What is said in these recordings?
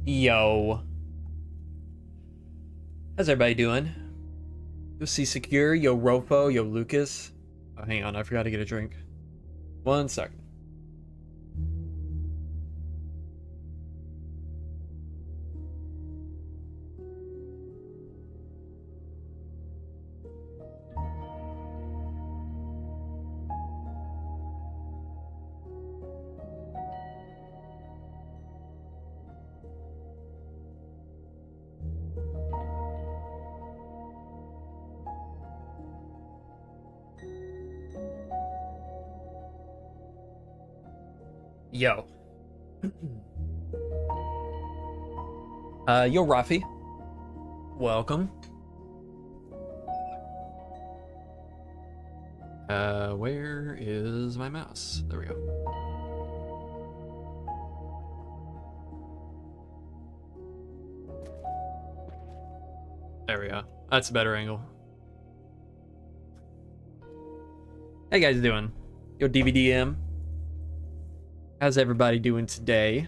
Yo. How's everybody doing? Yo C Secure, yo Rofo, yo Lucas. Oh, hang on, I forgot to get a drink. 1 second. Yo. Yo Rafi. Welcome. Where is my mouse? There we go. There we go. That's a better angle. How you guys doing? Yo DVDM. How's everybody doing today?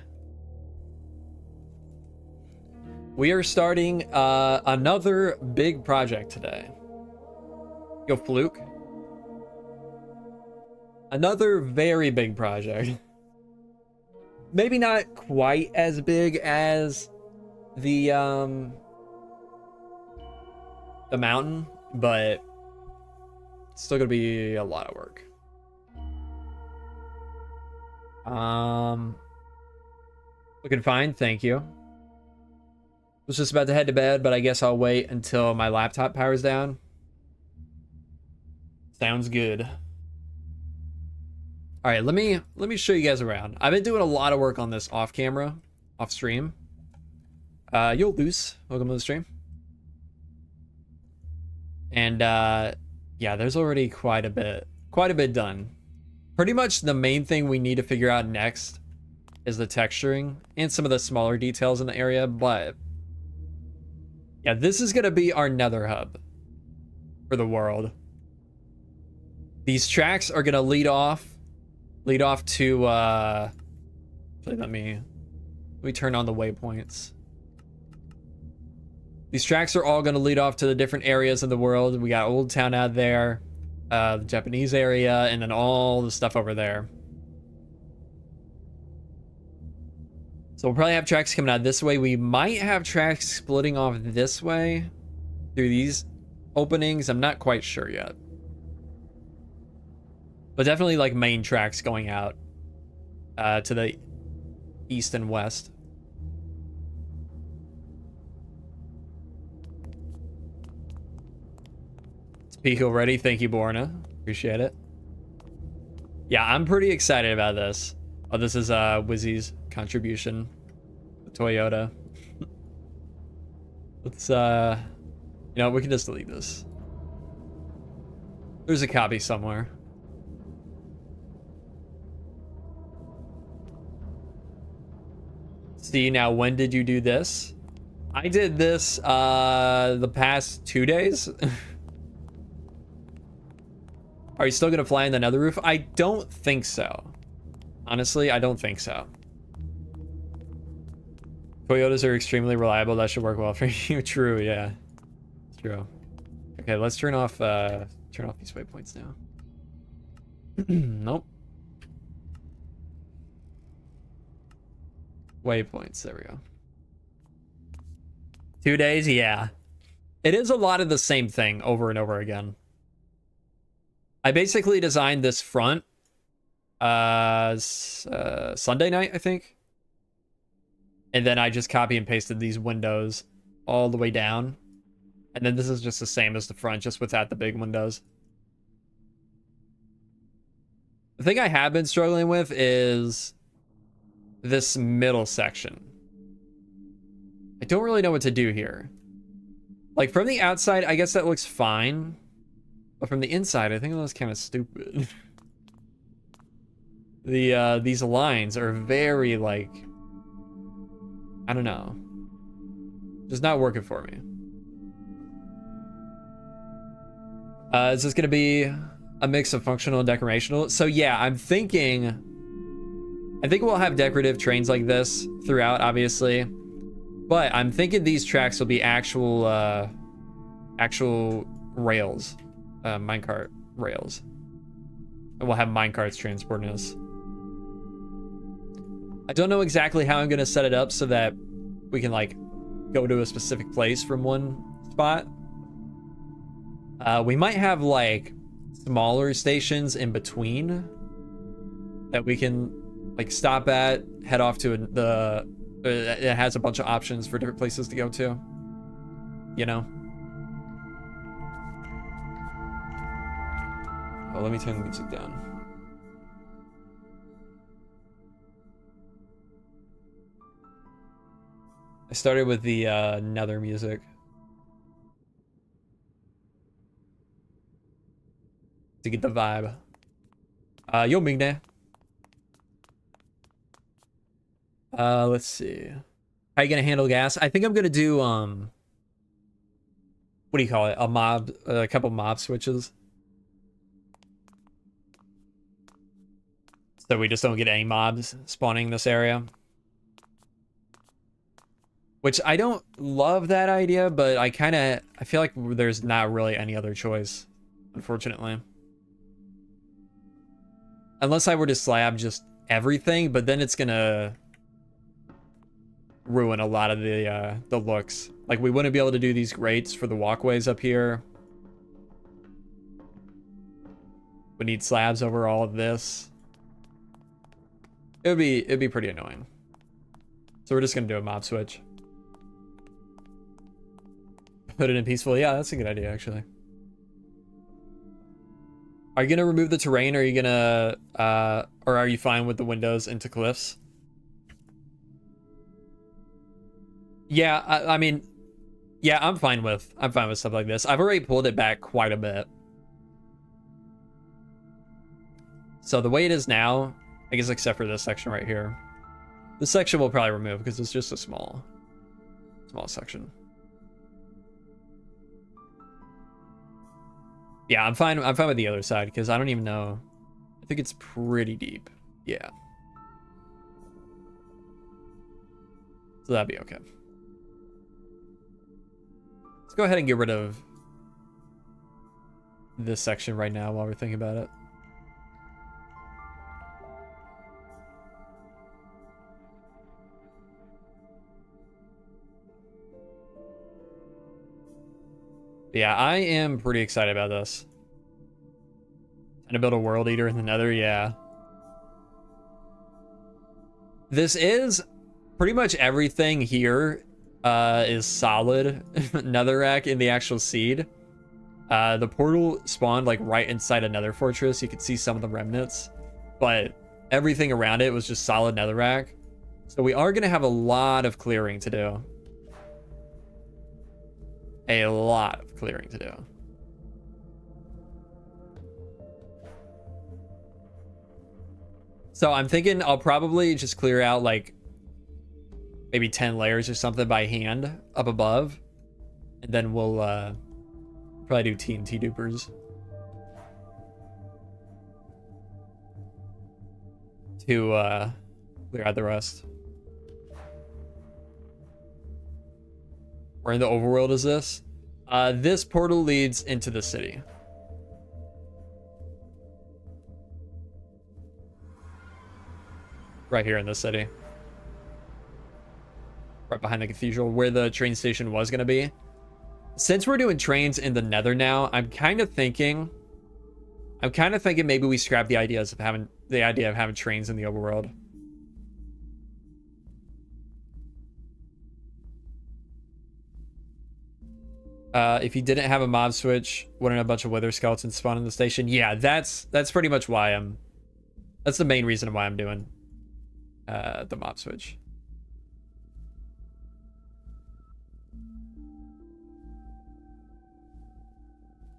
We are starting another big project today. Yo, Fluke. Another very big project. Maybe not quite as big as the mountain, but it's still gonna be a lot of work. Looking fine, thank you. Was just about to head to bed, but I guess I'll wait until my laptop powers down. Sounds good. All right, let me show you guys around. I've been doing a lot of work on this off camera, off stream. Yo, Luce, welcome to the stream. And yeah, there's already quite a bit done. Pretty much the main thing we need to figure out next is the texturing and some of the smaller details in the area, but yeah, this is gonna be our Nether hub for the world. These tracks are gonna lead off to let me turn on the waypoints. These tracks are all gonna lead off to the different areas of the world. We got Old Town out there, the Japanese area, and then all the stuff over there. So we'll probably have tracks coming out this way. We might have tracks splitting off this way through these openings. I'm not quite sure yet. But definitely like main tracks going out to the east and west. Pico ready. Thank you, Borna. Appreciate it. Yeah, I'm pretty excited about this. Oh, this is Wizzy's contribution to Toyota. Let's you know, we can just delete this. There's a copy somewhere. See, now when did you do this? I did this the past 2 days. Are you still gonna fly in the Nether roof? I don't think so. Honestly, I don't think so. Toyotas are extremely reliable. That should work well for you. True, yeah. It's true. Okay, let's turn off these waypoints now. Nope. Waypoints, there we go. 2 days, yeah. It is a lot of the same thing over and over again. I basically designed this front Sunday night, I think. And then I just copy and pasted these windows all the way down. And then this is just the same as the front, just without the big windows. The thing I have been struggling with is this middle section. I don't really know what to do here. Like from the outside, I guess that looks fine. But from the inside, I think it looks kind of stupid. These lines are very, like, I don't know. Just not working for me. Is this gonna be a mix of functional and decorational? So yeah, I think we'll have decorative trains like this throughout, obviously. But I'm thinking these tracks will be actual rails, minecart rails. And we'll have minecarts transporting us. I don't know exactly how I'm gonna set it up so that we can like go to a specific place from one spot. We might have like smaller stations in between that we can like stop at, head off to it has a bunch of options for different places to go to, you know? Oh, let me turn the music down. I started with the Nether music to get the vibe. Yo, Migne. Let's see. How you gonna handle gas? I think I'm gonna do what do you call it? A couple mob switches. So we just don't get any mobs spawning in this area. Which I don't love that idea, but I feel like there's not really any other choice, unfortunately. Unless I were to slab just everything, but then it's gonna ruin a lot of the looks. Like we wouldn't be able to do these grates for the walkways up here. We need slabs over all of this. It'd be pretty annoying. So we're just gonna do a mob switch. Put it in peaceful. Yeah, that's a good idea, actually. Are you gonna remove the terrain, or are you gonna or are you fine with the windows into cliffs? Yeah, I mean, yeah, I'm fine with stuff like this. I've already pulled it back quite a bit. So the way it is now, I guess except for this section right here. This section we'll probably remove because it's just a small section. Yeah, I'm fine with the other side because I don't even know. I think it's pretty deep. Yeah. So that'd be okay. Let's go ahead and get rid of this section right now while we're thinking about it. Yeah, I am pretty excited about this. And to build a world eater in the Nether, yeah. This is pretty much everything here is solid netherrack in the actual seed. The portal spawned like right inside another fortress. You could see some of the remnants, but everything around it was just solid netherrack. So we are gonna have a lot of clearing to do. A lot of clearing to do. So I'm thinking I'll probably just clear out like maybe 10 layers or something by hand up above. And then we'll probably do TNT dupers to clear out the rest. Where in the overworld is this? This portal leads into the city. Right here in the city. Right behind the cathedral, where the train station was going to be. Since we're doing trains in the Nether now, I'm kind of thinking maybe we scrap the idea of having trains in the overworld. If you didn't have a mob switch, wouldn't a bunch of wither skeletons spawn in the station? Yeah, that's pretty much why that's the main reason why I'm doing the mob switch.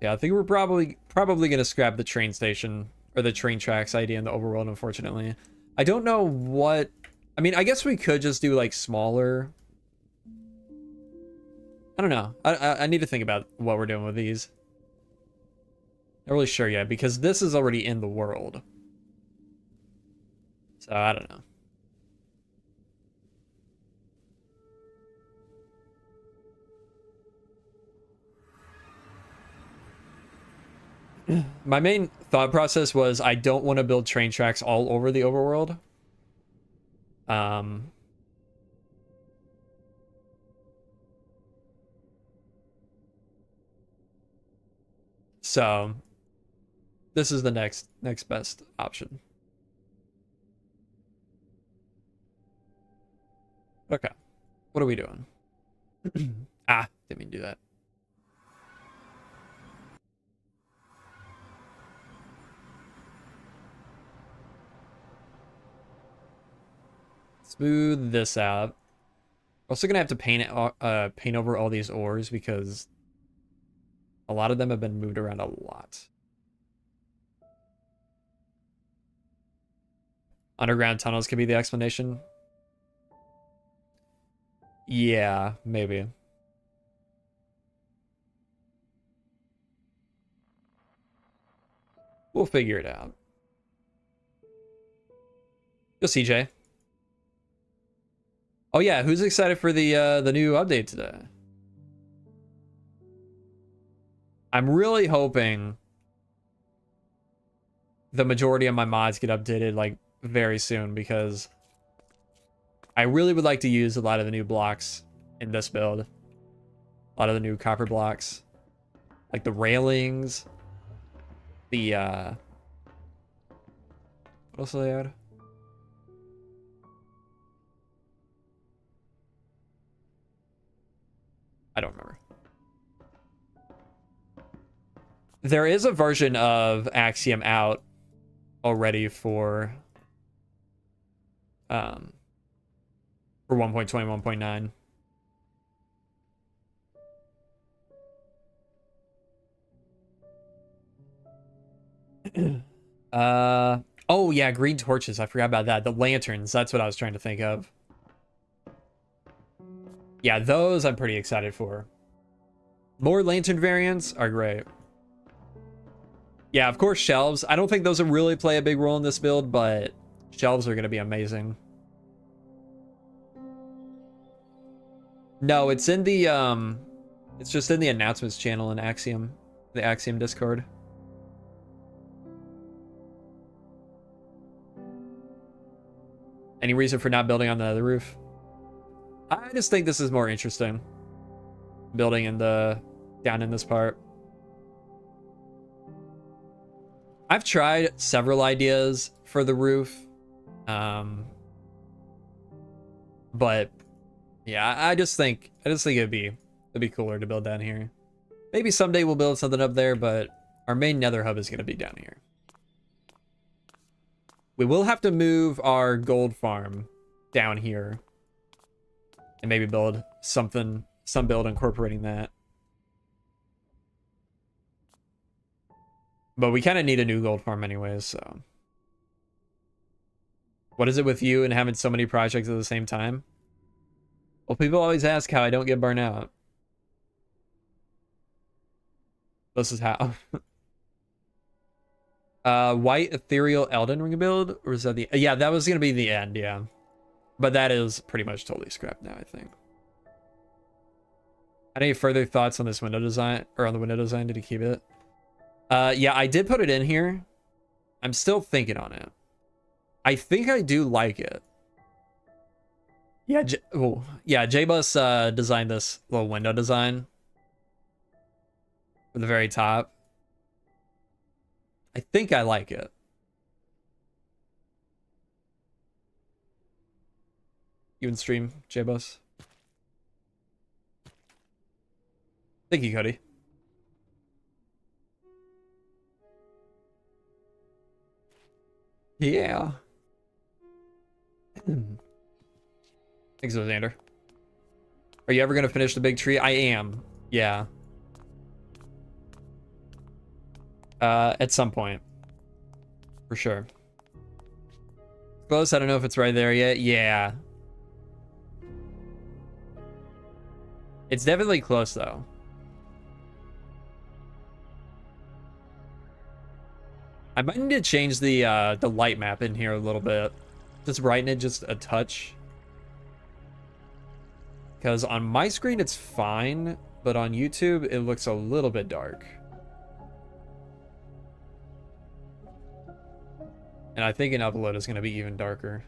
Yeah, I think we're probably gonna scrap the train station or the train tracks idea in the overworld, unfortunately. I don't know what, I mean, I guess we could just do like smaller. I don't know. I need to think about what we're doing with these. Not really sure yet, because this is already in the world. So I don't know. my main thought process was I don't want to build train tracks all over the overworld. So this is the next best option. Okay. What are we doing? Didn't mean to do that. Smooth this out. We're also gonna have to paint over all these ores because a lot of them have been moved around a lot. Underground tunnels could be the explanation. Yeah, maybe. We'll figure it out. Yo, CJ. Oh yeah, who's excited for the new update today? I'm really hoping the majority of my mods get updated like very soon because I really would like to use a lot of the new blocks in this build. A lot of the new copper blocks. Like the railings. The what else do they add? I don't remember. There is a version of Axiom out already for 1.21.9. Oh yeah, green torches. I forgot about that. The lanterns, that's what I was trying to think of. Yeah, those I'm pretty excited for. More lantern variants are great. Yeah, of course, shelves. I don't think those will really play a big role in this build, but shelves are going to be amazing. No, it's in the, it's just in the announcements channel in Axiom, the Axiom Discord. Any reason for not building on the other roof? I just think this is more interesting. Building in the, down in this part. I've tried several ideas for the roof. But yeah, I just think it'd be cooler to build down here. Maybe someday we'll build something up there, but our main nether hub is gonna be down here. We will have to move our gold farm down here and maybe build some build incorporating that. But we kind of need a new gold farm anyways, so. What is it with you and having so many projects at the same time? Well, people always ask how I don't get burnt out. This is how. White Ethereal Elden Ring build? Or is that the... Yeah, that was going to be the end, yeah. But that is pretty much totally scrapped now, I think. Any further thoughts on this window design? Or on the window design? Did you keep it? Yeah, I did put it in here. I'm still thinking on it. I think I do like it. Yeah, JBus designed this little window design for the very top. I think I like it. You in stream, JBus? Thank you, Cody. Yeah. Thanks, Xander. Are you ever going to finish the big tree? I am. Yeah. At some point. For sure. Close. I don't know if it's right there yet. Yeah. It's definitely close, though. I might need to change the light map in here a little bit. Just brighten it just a touch. Because on my screen it's fine, but on YouTube it looks a little bit dark. And I think an upload is going to be even darker.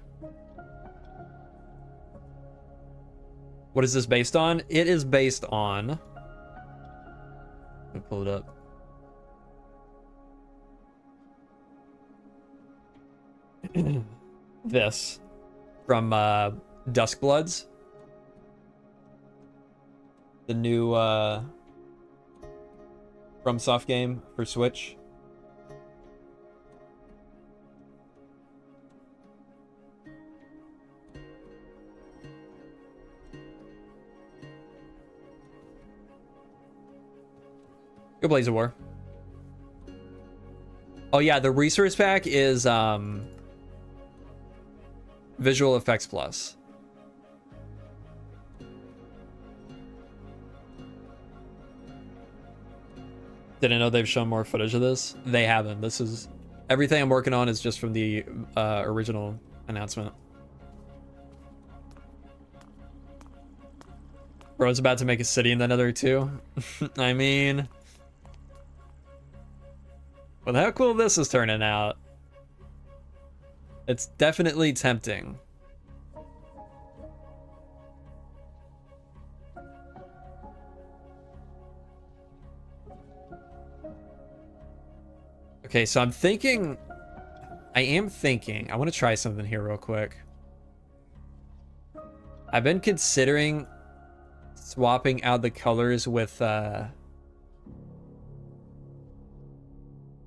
What is this based on? It is based on... Let me pull it up. This. From Dusk Bloods. The new FromSoft game for Switch. Go Blaze of War. Oh yeah, the resource pack is Visual Effects Plus. Didn't know they've shown more footage of this. They haven't. This is everything I'm working on is just from the original announcement. Bro's about to make a city in the Nether too. I mean, with how cool this is turning out, it's definitely tempting. Okay, so I am thinking, I want to try something here real quick. I've been considering swapping out the colors with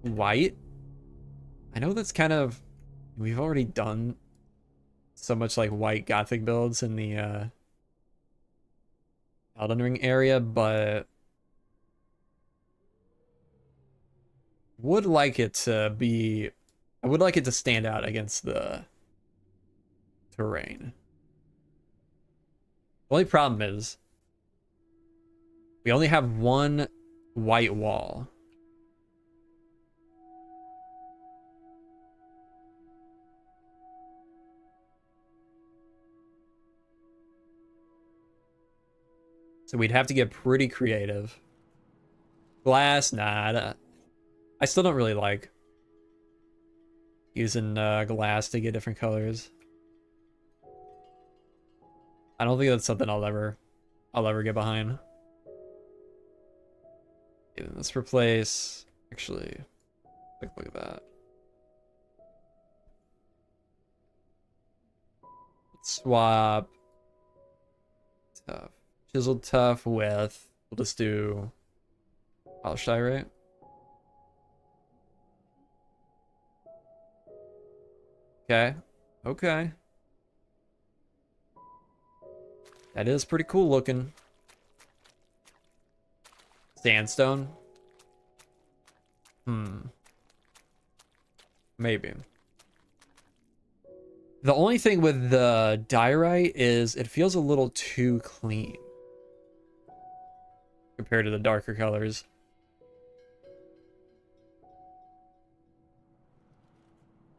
white. I know that's kind of, we've already done so much like white gothic builds in the Elden Ring area, but would like it to be, I would like it to stand out against the terrain. The only problem is we only have one white wall. So we'd have to get pretty creative. Glass, nah. I still don't really like using glass to get different colors. I don't think that's something I'll ever get behind. Okay, let's replace. Actually, look at that. Let's swap tough, chiseled tough with. We'll just do polished diorite. Okay. Okay. That is pretty cool looking. Sandstone. Maybe. The only thing with the diorite is it feels a little too clean compared to the darker colors.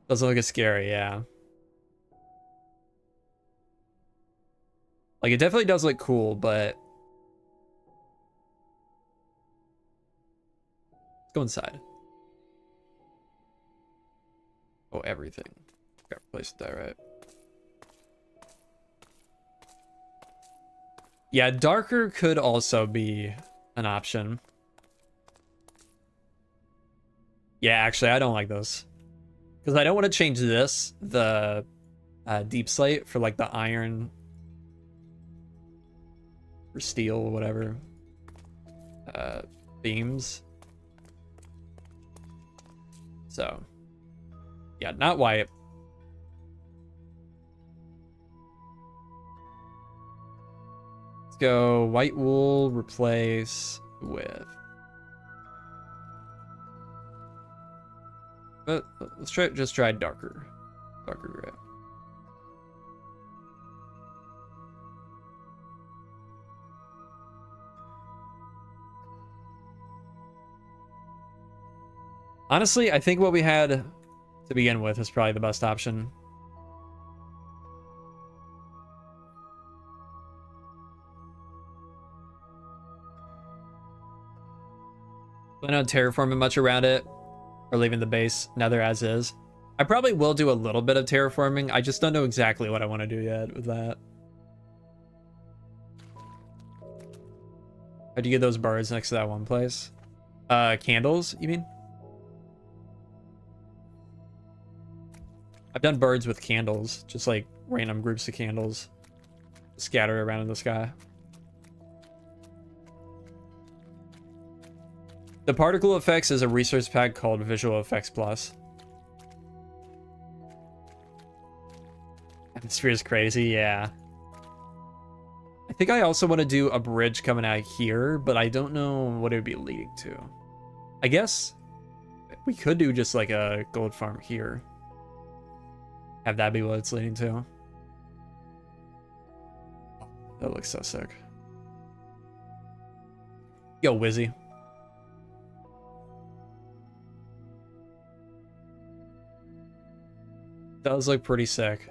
Doesn't look as scary, yeah. Like, it definitely does look cool, but let's go inside. Oh, everything. Got replaced with diorite. Yeah, darker could also be an option. Yeah, actually, I don't like those. Because I don't want to change this, the deep slate, for like the iron or steel or whatever themes. So, yeah, not white. Let's go white wool replace with. But let's just try darker gray. Honestly, I think what we had to begin with is probably the best option. Plan on terraforming much around it, or leaving the base Nether as is. I probably will do a little bit of terraforming. I just don't know exactly what I want to do yet with that. How'd you get those birds next to that one place? Candles, you mean? I've done birds with candles, just like random groups of candles scattered around in the sky. The particle effects is a resource pack called Visual Effects Plus. Atmosphere is crazy, yeah. I think I also want to do a bridge coming out here, but I don't know what it would be leading to. I guess we could do just like a gold farm here. Have that be what it's leading to. That looks so sick. Yo, Wizzy. Does look pretty sick.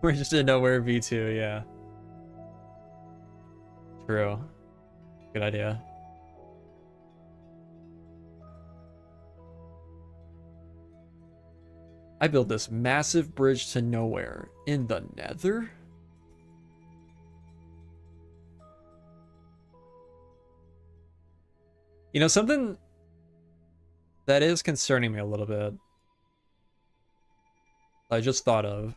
We're just in nowhere V2, yeah. True. Good idea. I built this massive bridge to nowhere in the Nether? You know, something that is concerning me a little bit, I just thought of.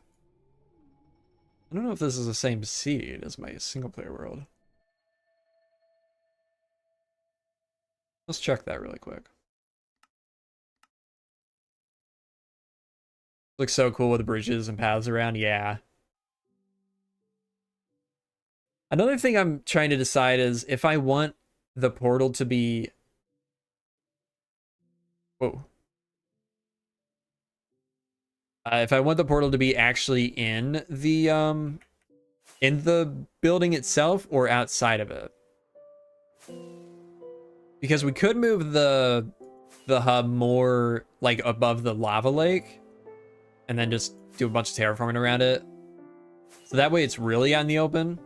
I don't know if this is the same seed as my single player world. Let's check that really quick. Looks so cool with the bridges and paths around, yeah. Another thing I'm trying to decide is if I want the portal to be... Whoa. If I want the portal to be actually in the building itself or outside of it. Because we could move the hub more like above the lava lake and then just do a bunch of terraforming around it. So that way it's really out in the open.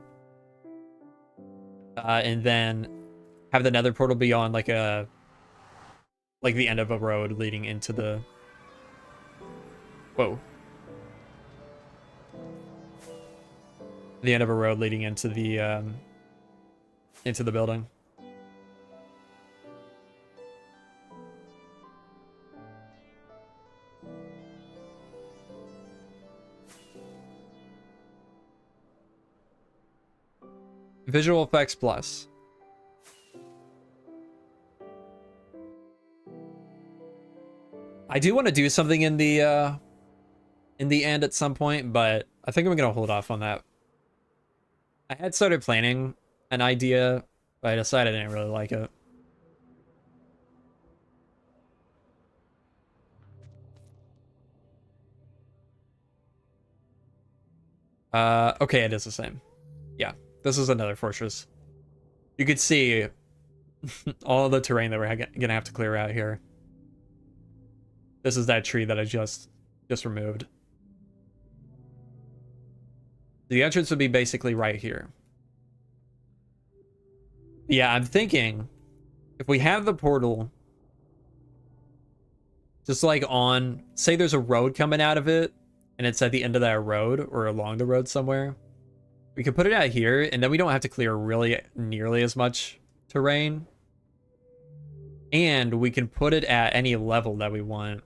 And then have the nether portal be on like the end of a road leading into the... Whoa. The end of a road leading into the building. Visual Effects Plus. I do want to do something in the end at some point, but I think I'm gonna hold off on that. I had started planning an idea, but I decided I didn't really like it. Okay, it is the same. Yeah, this is another fortress. You could see all the terrain that we're gonna have to clear out here. This is that tree that I just removed. The entrance would be basically right here. Yeah, I'm thinking if we have the portal just like on, say there's a road coming out of it and it's at the end of that road or along the road somewhere, we could put it out here and then we don't have to clear really nearly as much terrain. And we can put it at any level that we want.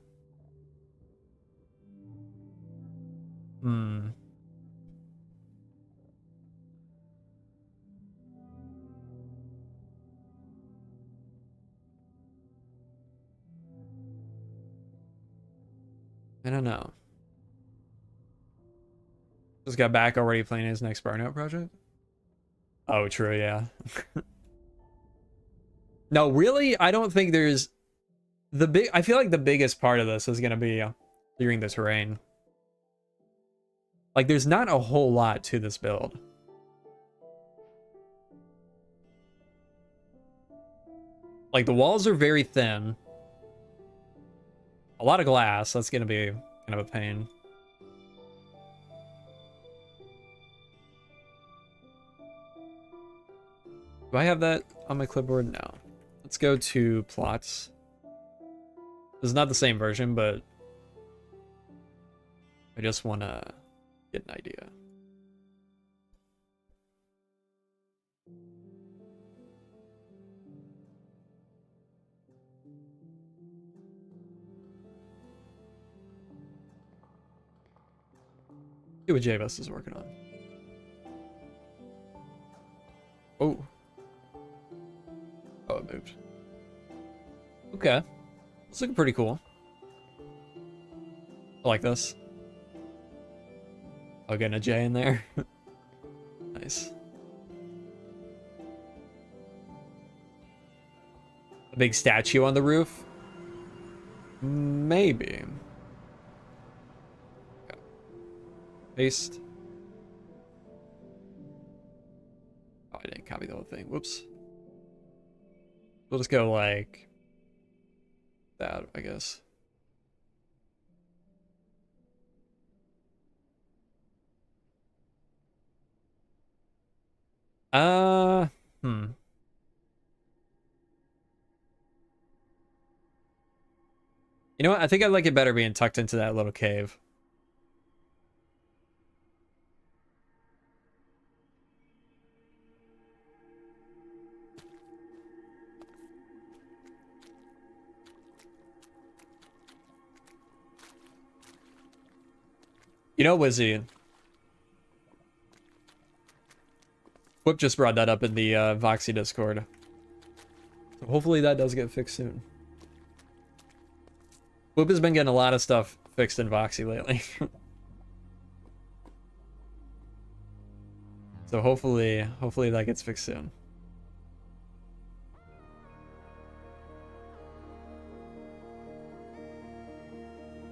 I don't know. Just got back already playing his next burnout project. Oh, true, yeah. No, really, I don't think there's I feel like the biggest part of this is gonna be clearing the terrain. Like, there's not a whole lot to this build. Like, the walls are very thin. A lot of glass. That's gonna be kind of a pain. Do I have that on my clipboard? No. Let's go to plots. This is not the same version, but I just want to get an idea. See what Javis is working on. Oh. Oh, it moved. Okay. It's looking pretty cool. I like this. I'll get a J in there. Nice. A big statue on the roof? Maybe. Okay. Paste. Oh, I didn't copy the whole thing. Whoops. We'll just go like that, I guess. Hmm. You know what? I think I like it better being tucked into that little cave. You know, Wizzy, Whip just brought that up in the Voxy Discord. So hopefully that does get fixed soon. Whip has been getting a lot of stuff fixed in Voxy lately. So hopefully that gets fixed soon.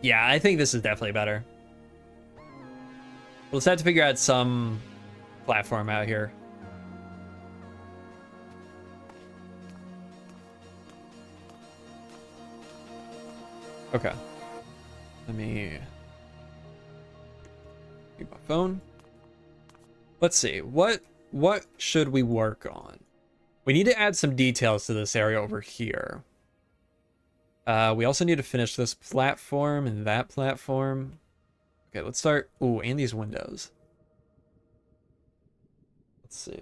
Yeah, I think this is definitely better. We'll just have to figure out some platform out here. Okay. Let me get my phone. Let's see. What should we work on? We need to add some details to this area over here. We also need to finish this platform and that platform. Okay, let's start. Ooh, and these windows. Let's see.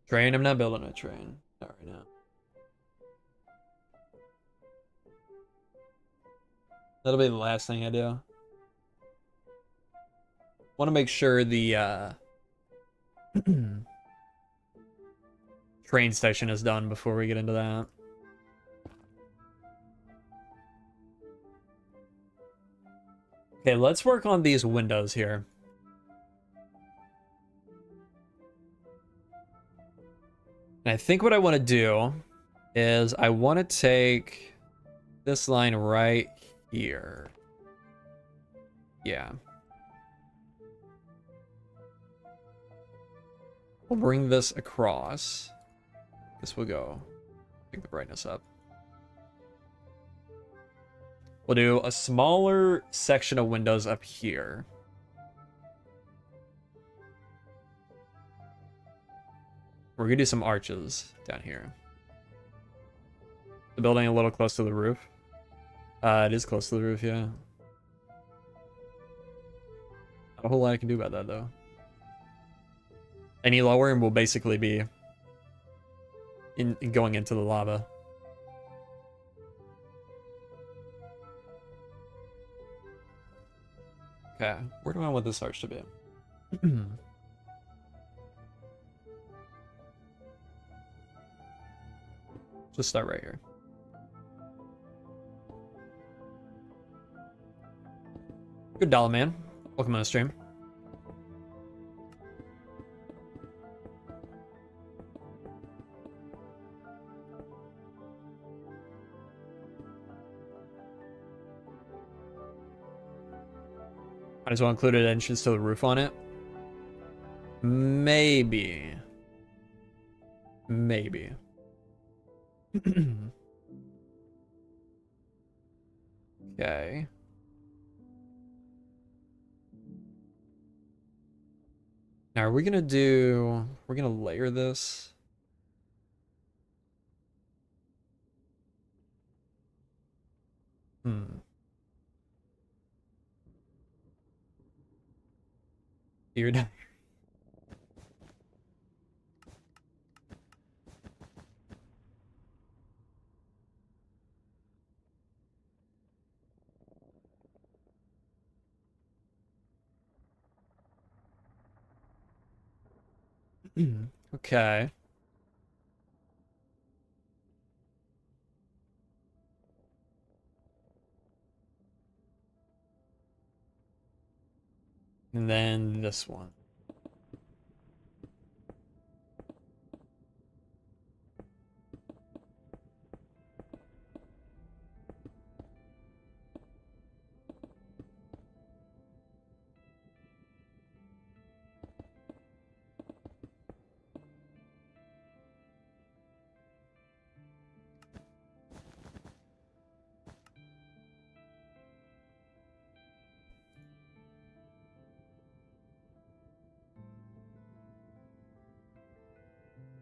Train? I'm not building a train. Not right now. That'll be the last thing I do. Want to make sure the train station is done before we get into that. Okay, let's work on these windows here. And I think what I want to do is I want to take this line right here. Yeah. We'll bring this across. This will go. Pick the brightness up. We'll do a smaller section of windows up here. We're gonna do some arches down here. The building a little close to the roof. It is close to the roof, yeah. Not a whole lot I can do about that, though. Any lower and we'll basically be in going into the lava. Okay, where do I want this arch to be? Just start right here. Good dollar, man. Welcome on the stream. Might as well include an entrance to the roof on it. Maybe. Maybe. Okay. Now are we gonna do, we're gonna layer this. Hmm. You're done. Okay. And then this one.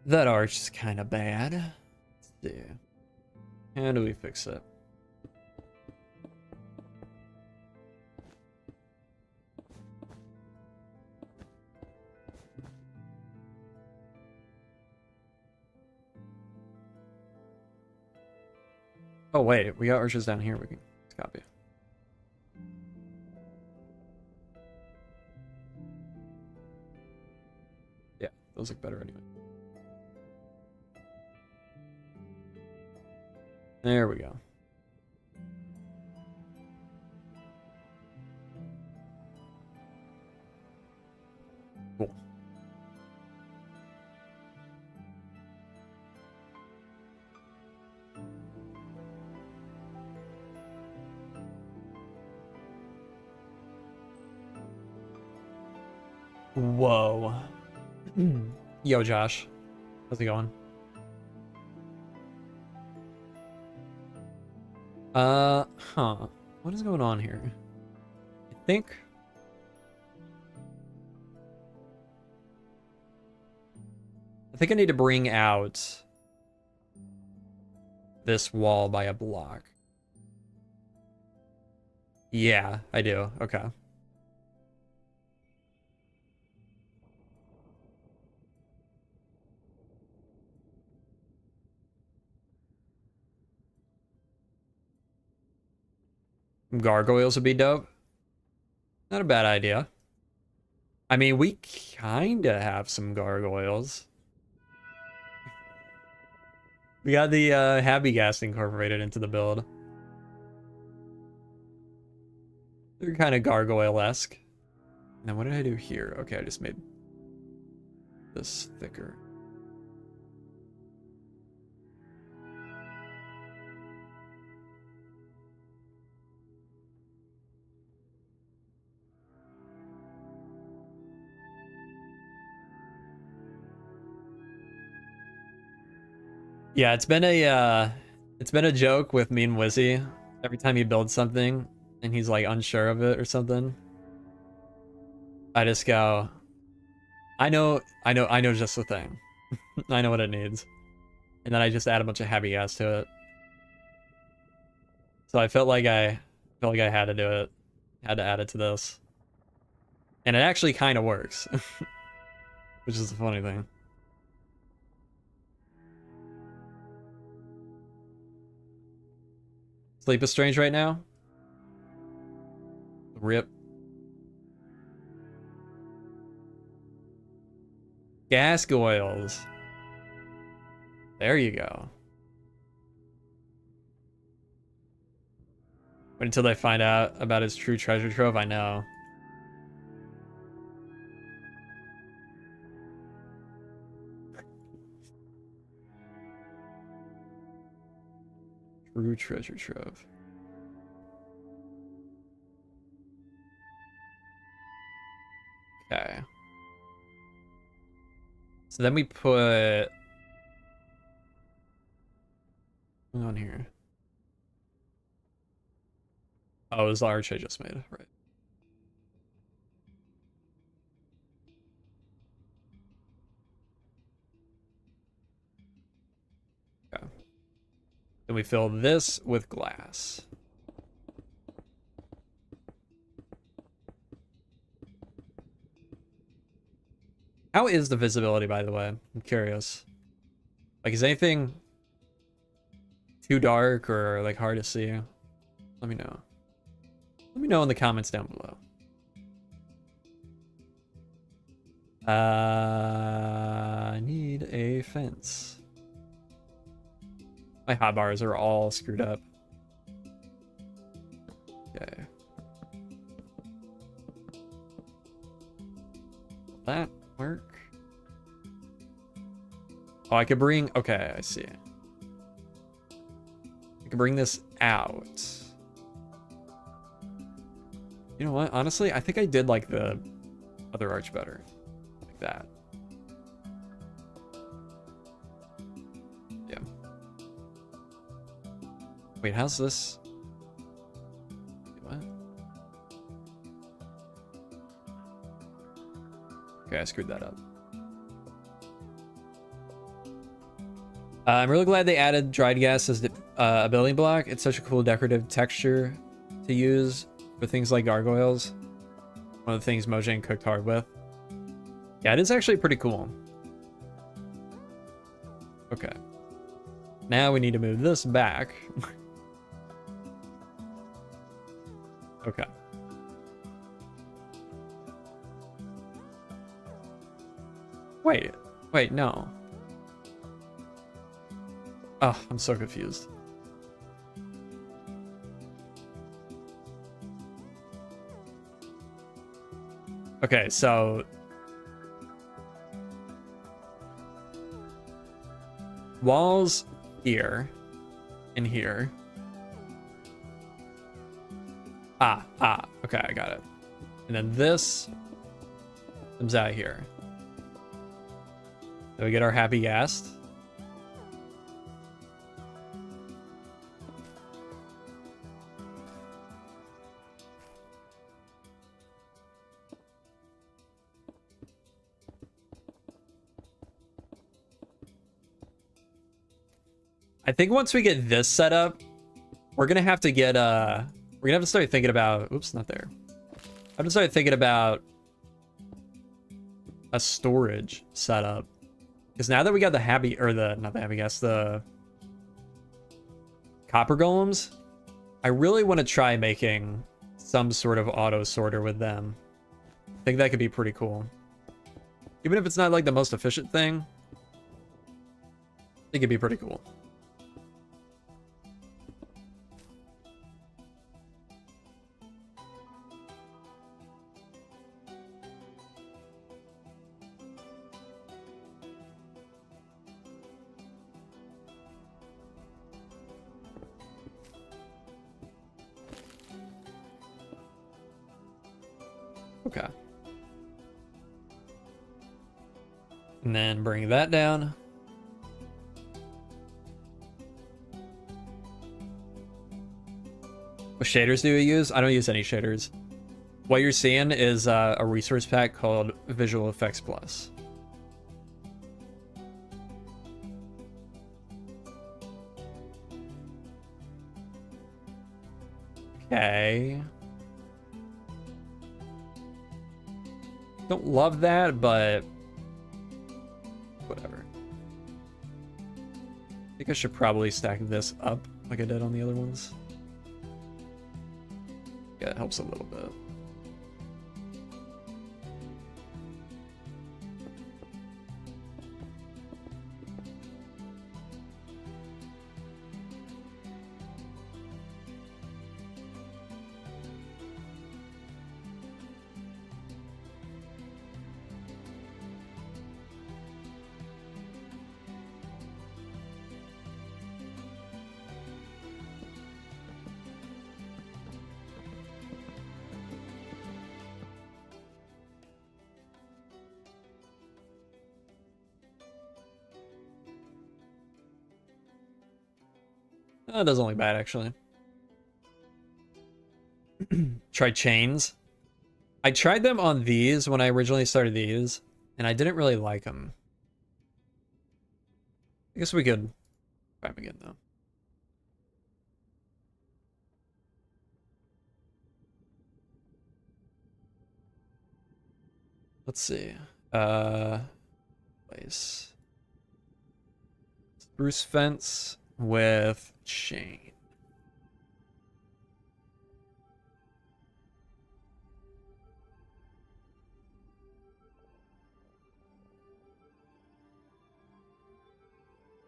That arch is kind of bad. Let's see. How do we fix it? Oh wait, we got arches down here we can copy. Yeah, those look better anyway. There we go. Cool. Whoa. Yo, Josh. How's it going? Huh. What is going on here? I think I need to bring out this wall by a block. Yeah, I do. Okay. Gargoyles would be dope. Not a bad idea. I mean, we kinda have some gargoyles. We got the Happy Gas incorporated into the build. They're kind of gargoyle-esque. Now, what did I do here? Okay, I just made this thicker. Yeah, it's been a joke with me and Wizzy. Every time he builds something and he's like unsure of it or something, I just go, I know just the thing. I know what it needs. And then I just add a bunch of heavy gas to it. So I felt like I had to do it. Had to add it to this. And it actually kind of works. Which is the funny thing. Sleep is strange right now. Rip. Gas oils. There you go. But until they find out about his true treasure trove, I know. True treasure trove. Okay. So then we put on here? Oh, it was the arch I just made, right? Okay. Then we fill this with glass. How is the visibility, by the way? I'm curious. Like, is anything too dark or like hard to see? Let me know. Let me know in the comments down below. I need a fence. My hotbars are all screwed up. Okay. Will that work? Oh, I could bring... Okay, I see. I could bring this out. You know what? Honestly, I think I did like the other arch better. Like that. Yeah. Wait, how's this? What? Okay, I screwed that up. I'm really glad they added dried gas as a building block. It's such a cool decorative texture to use for things like gargoyles. One of the things Mojang cooked hard with. Yeah, it is actually pretty cool. Okay. Now we need to move this back. Okay. Wait, no. Oh, I'm so confused. Okay, so walls here and here. Okay, I got it. And then this comes out here. So we get our happy ghast. I think once we get this set up, we're gonna have to get we're gonna have to start thinking about, oops, not there. I have to start thinking about a storage setup. Because now that we got the happy, or the, not the happy gas, the copper golems, I really want to try making some sort of auto sorter with them. I think that could be pretty cool. Even if it's not like the most efficient thing, I think it'd be pretty cool. Okay. And then bring that down. What shaders do you use? I don't use any shaders. What you're seeing is a resource pack called Visual Effects Plus. Okay. Don't love that, but whatever. I think I should probably stack this up like I did on the other ones. Yeah, it helps a little bit. That doesn't look bad, actually. Try chains. I tried them on these when I originally started these, and I didn't really like them. I guess we could try them again, though. Let's see. Place. Spruce fence with chain.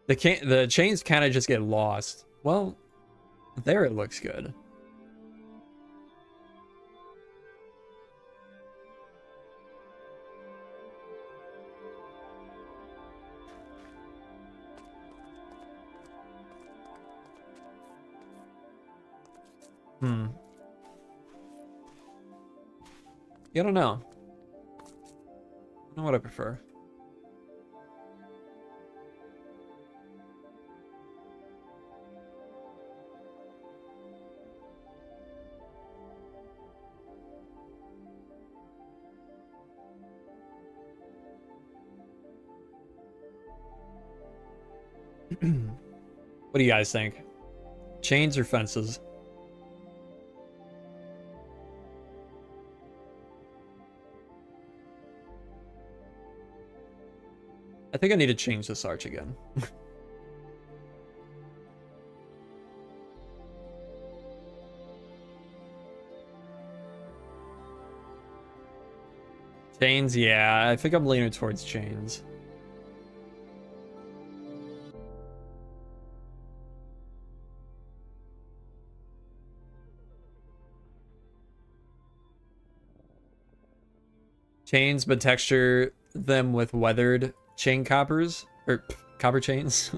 The chains kind of just get lost. Well, there it looks good. Yeah, I don't know. I don't know what I prefer. What do you guys think? Chains or fences? I think I need to change this arch again. Chains, yeah, I think I'm leaning towards chains. Chains, but texture them with weathered chain coppers, or copper chains.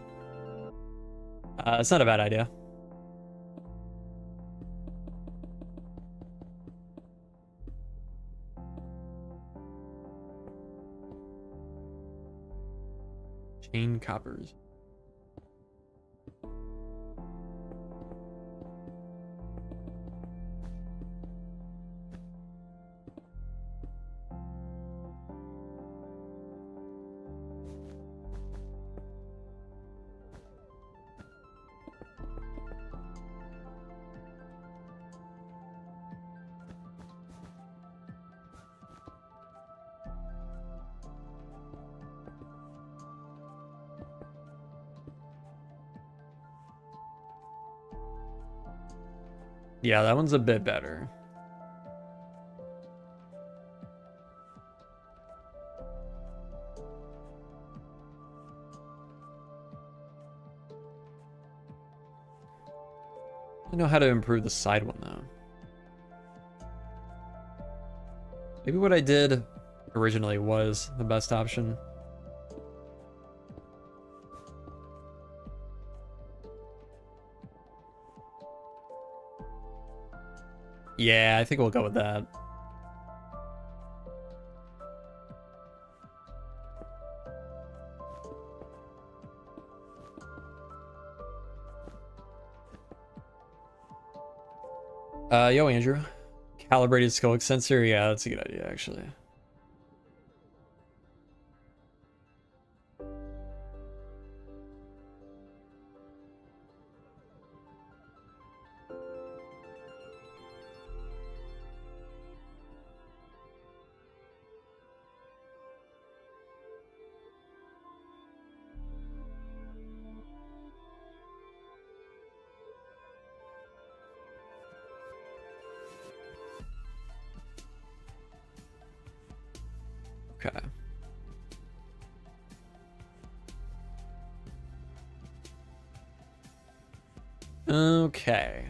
It's not a bad idea. Chain coppers. Yeah, that one's a bit better. I know how to improve the side one though. Maybe what I did originally was the best option. Yeah, I think we'll go with that. Yo, Andrew. Calibrated scope sensor. Yeah, that's a good idea, actually. Okay. Okay.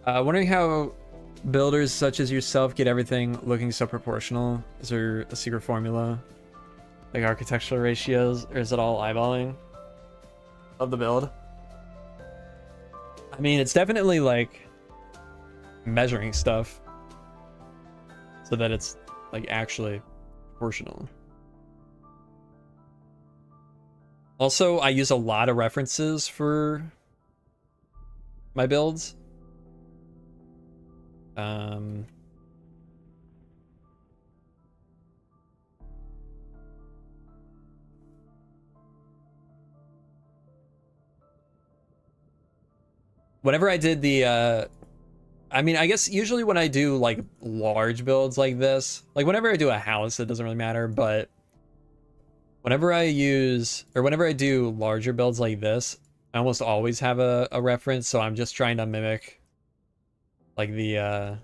Wondering how builders such as yourself get everything looking so proportional. Is there a secret formula? Like architectural ratios, or is it all eyeballing of the build? I mean, it's definitely like measuring stuff so that it's like actually proportional. Also, I use a lot of references for my builds. Whenever I did the, I mean, I guess usually when I do like large builds like this, like whenever I do a house, it doesn't really matter, but whenever I do larger builds like this, I almost always have a reference, so I'm just trying to mimic like the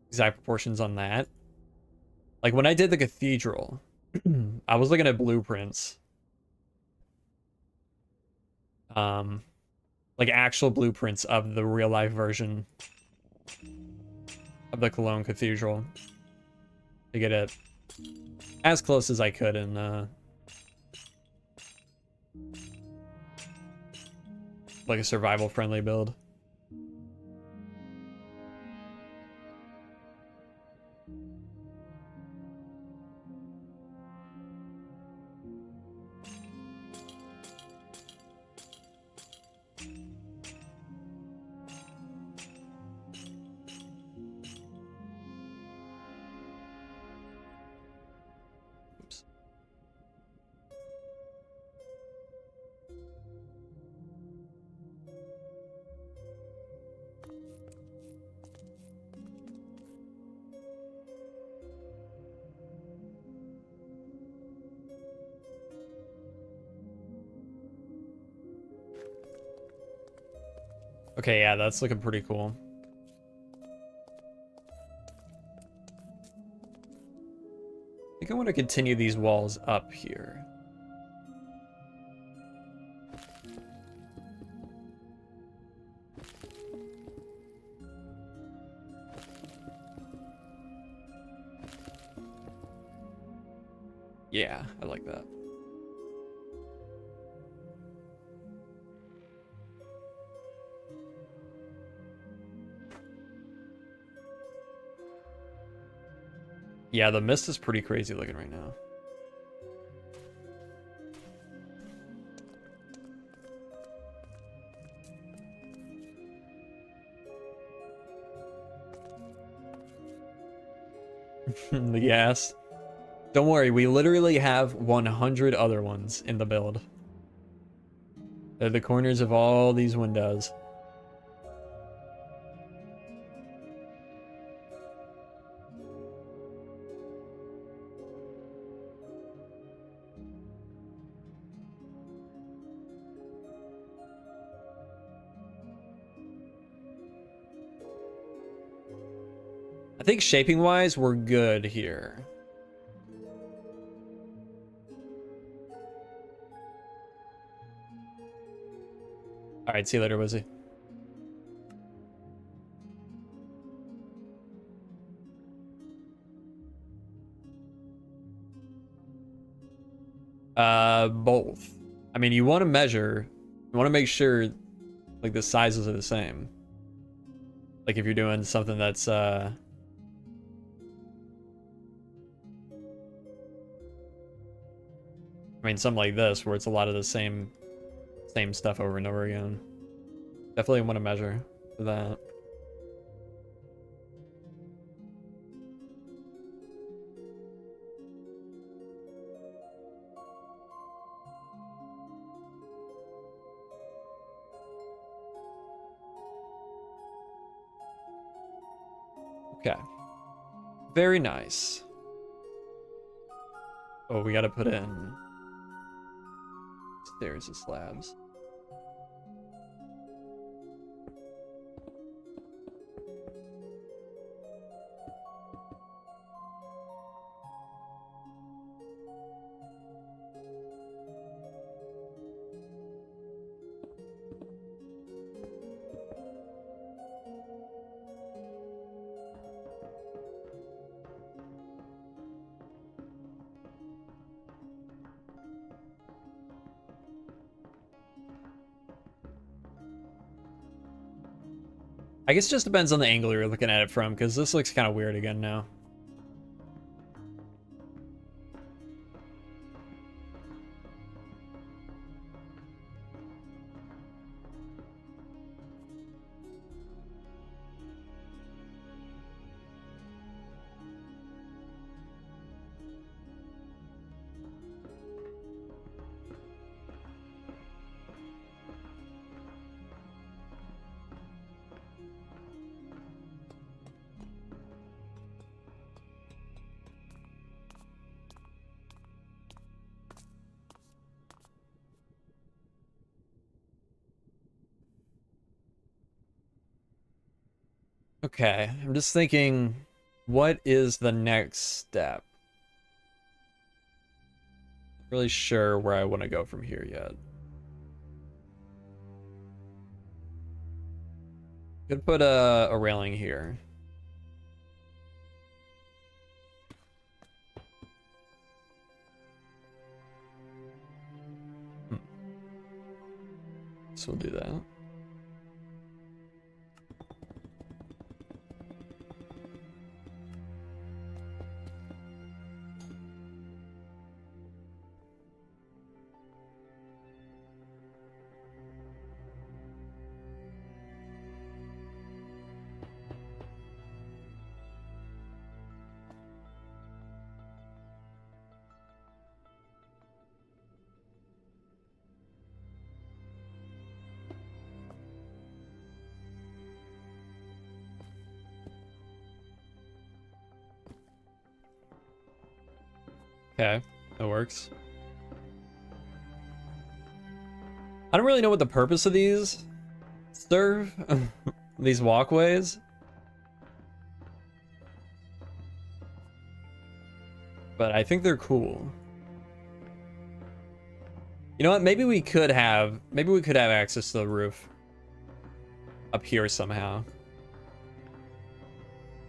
exact proportions on that. Like when I did the cathedral, I was looking at blueprints. Like actual blueprints of the real life version of the Cologne Cathedral to get it as close as I could in like a survival friendly build. Oops. Okay, yeah, that's looking pretty cool. I think I want to continue these walls up here. Yeah, I like that. Yeah, the mist is pretty crazy looking right now. The gas. Don't worry, we literally have 100 other ones in the build. They're the corners of all these windows. I think shaping wise, we're good here. All right, see you later, Wizzy. Both. I mean, you want to measure, you want to make sure like the sizes are the same. Like if you're doing something that's I mean, something like this where it's a lot of the same stuff over and over again. Definitely want to measure for that. Okay. Very nice. Oh, we got to put in stairs and slabs. I guess it just depends on the angle you're looking at it from, because this looks kind of weird again now. Okay, I'm just thinking, what is the next step? Not really sure where I want to go from here yet. Could put a railing here. So we'll do that. Okay, that works. I don't really know what the purpose of these serve, these walkways. But I think they're cool. You know what? Maybe we could have access to the roof up here somehow.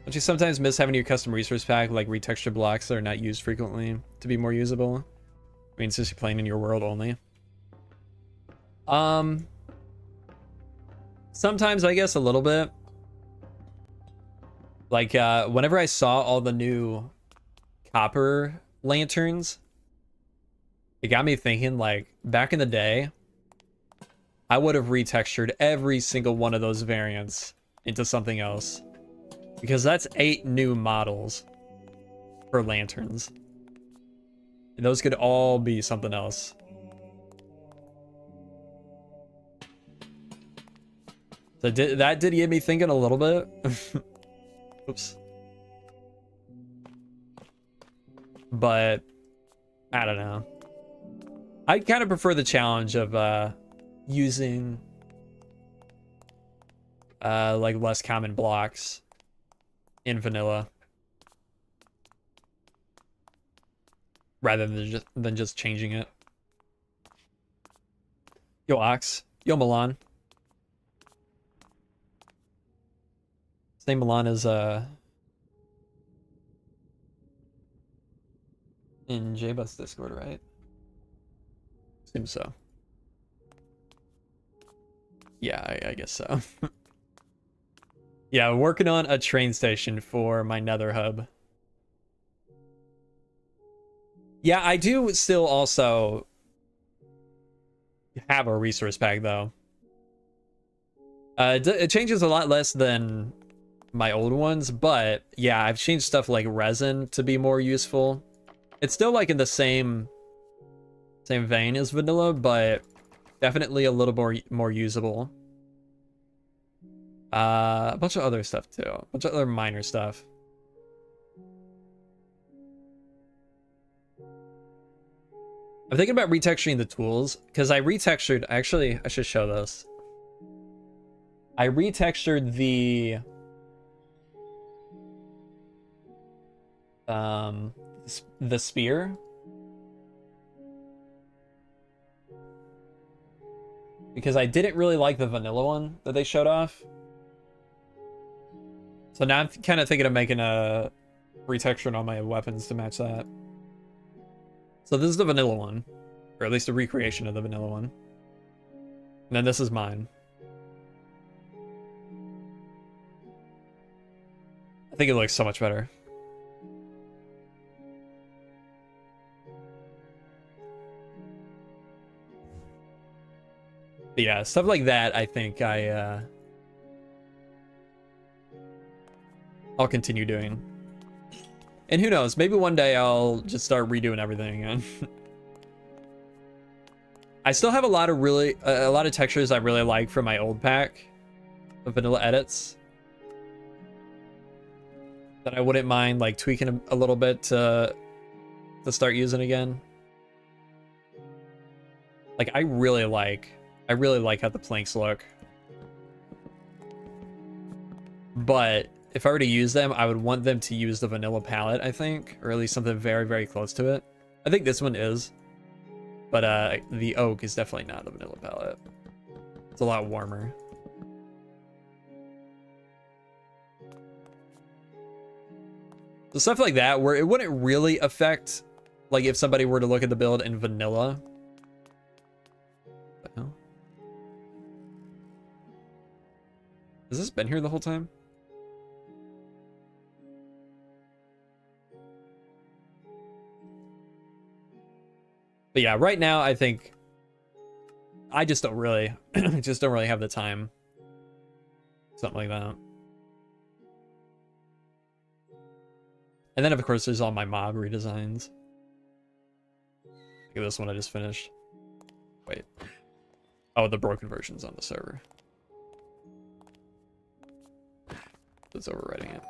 Don't you sometimes miss having your custom resource pack, like retextured blocks that are not used frequently, to be more usable? I mean, since you're playing in your world only. Sometimes, I guess, a little bit. Like, whenever I saw all the new copper lanterns, it got me thinking, like, back in the day, I would have retextured every single one of those variants into something else. Because that's 8 new models for lanterns. And those could all be something else. So that did get me thinking a little bit. Oops. But I don't know. I kind of prefer the challenge of using like less common blocks in vanilla rather than just changing it. Yo Ox, yo Milan. Same Milan as in JBus Discord, right? Seems so. Yeah, I guess so. Yeah, working on a train station for my Nether hub. Yeah, I do still also have a resource pack though. It changes a lot less than my old ones, but yeah, I've changed stuff like resin to be more useful. It's still like in the same vein as vanilla, but definitely a little more usable. A bunch of other stuff too. A bunch of other minor stuff. I'm thinking about retexturing the tools because I retextured. Actually, I should show this. I retextured the spear because I didn't really like the vanilla one that they showed off. So now I'm kind of thinking of making a retexture on all my weapons to match that. So this is the vanilla one, or at least a recreation of the vanilla one. And then this is mine. I think it looks so much better. But yeah, stuff like that, I think I'll continue doing. And who knows, maybe one day I'll just start redoing everything again. I still have a lot of textures I really like from my old pack of vanilla edits that I wouldn't mind like tweaking a little bit to start using again. Like I really like how the planks look. But if I were to use them, I would want them to use the vanilla palette, I think, or at least something very, very close to it. I think this one is, but the oak is definitely not the vanilla palette. It's a lot warmer. So stuff like that, where it wouldn't really affect, like if somebody were to look at the build in vanilla. But no. Has this been here the whole time? But yeah, right now I think I just don't really have the time. Something like that. And then of course there's all my mob redesigns. Look at this one I just finished. Wait. Oh, the broken version's on the server. It's overwriting it.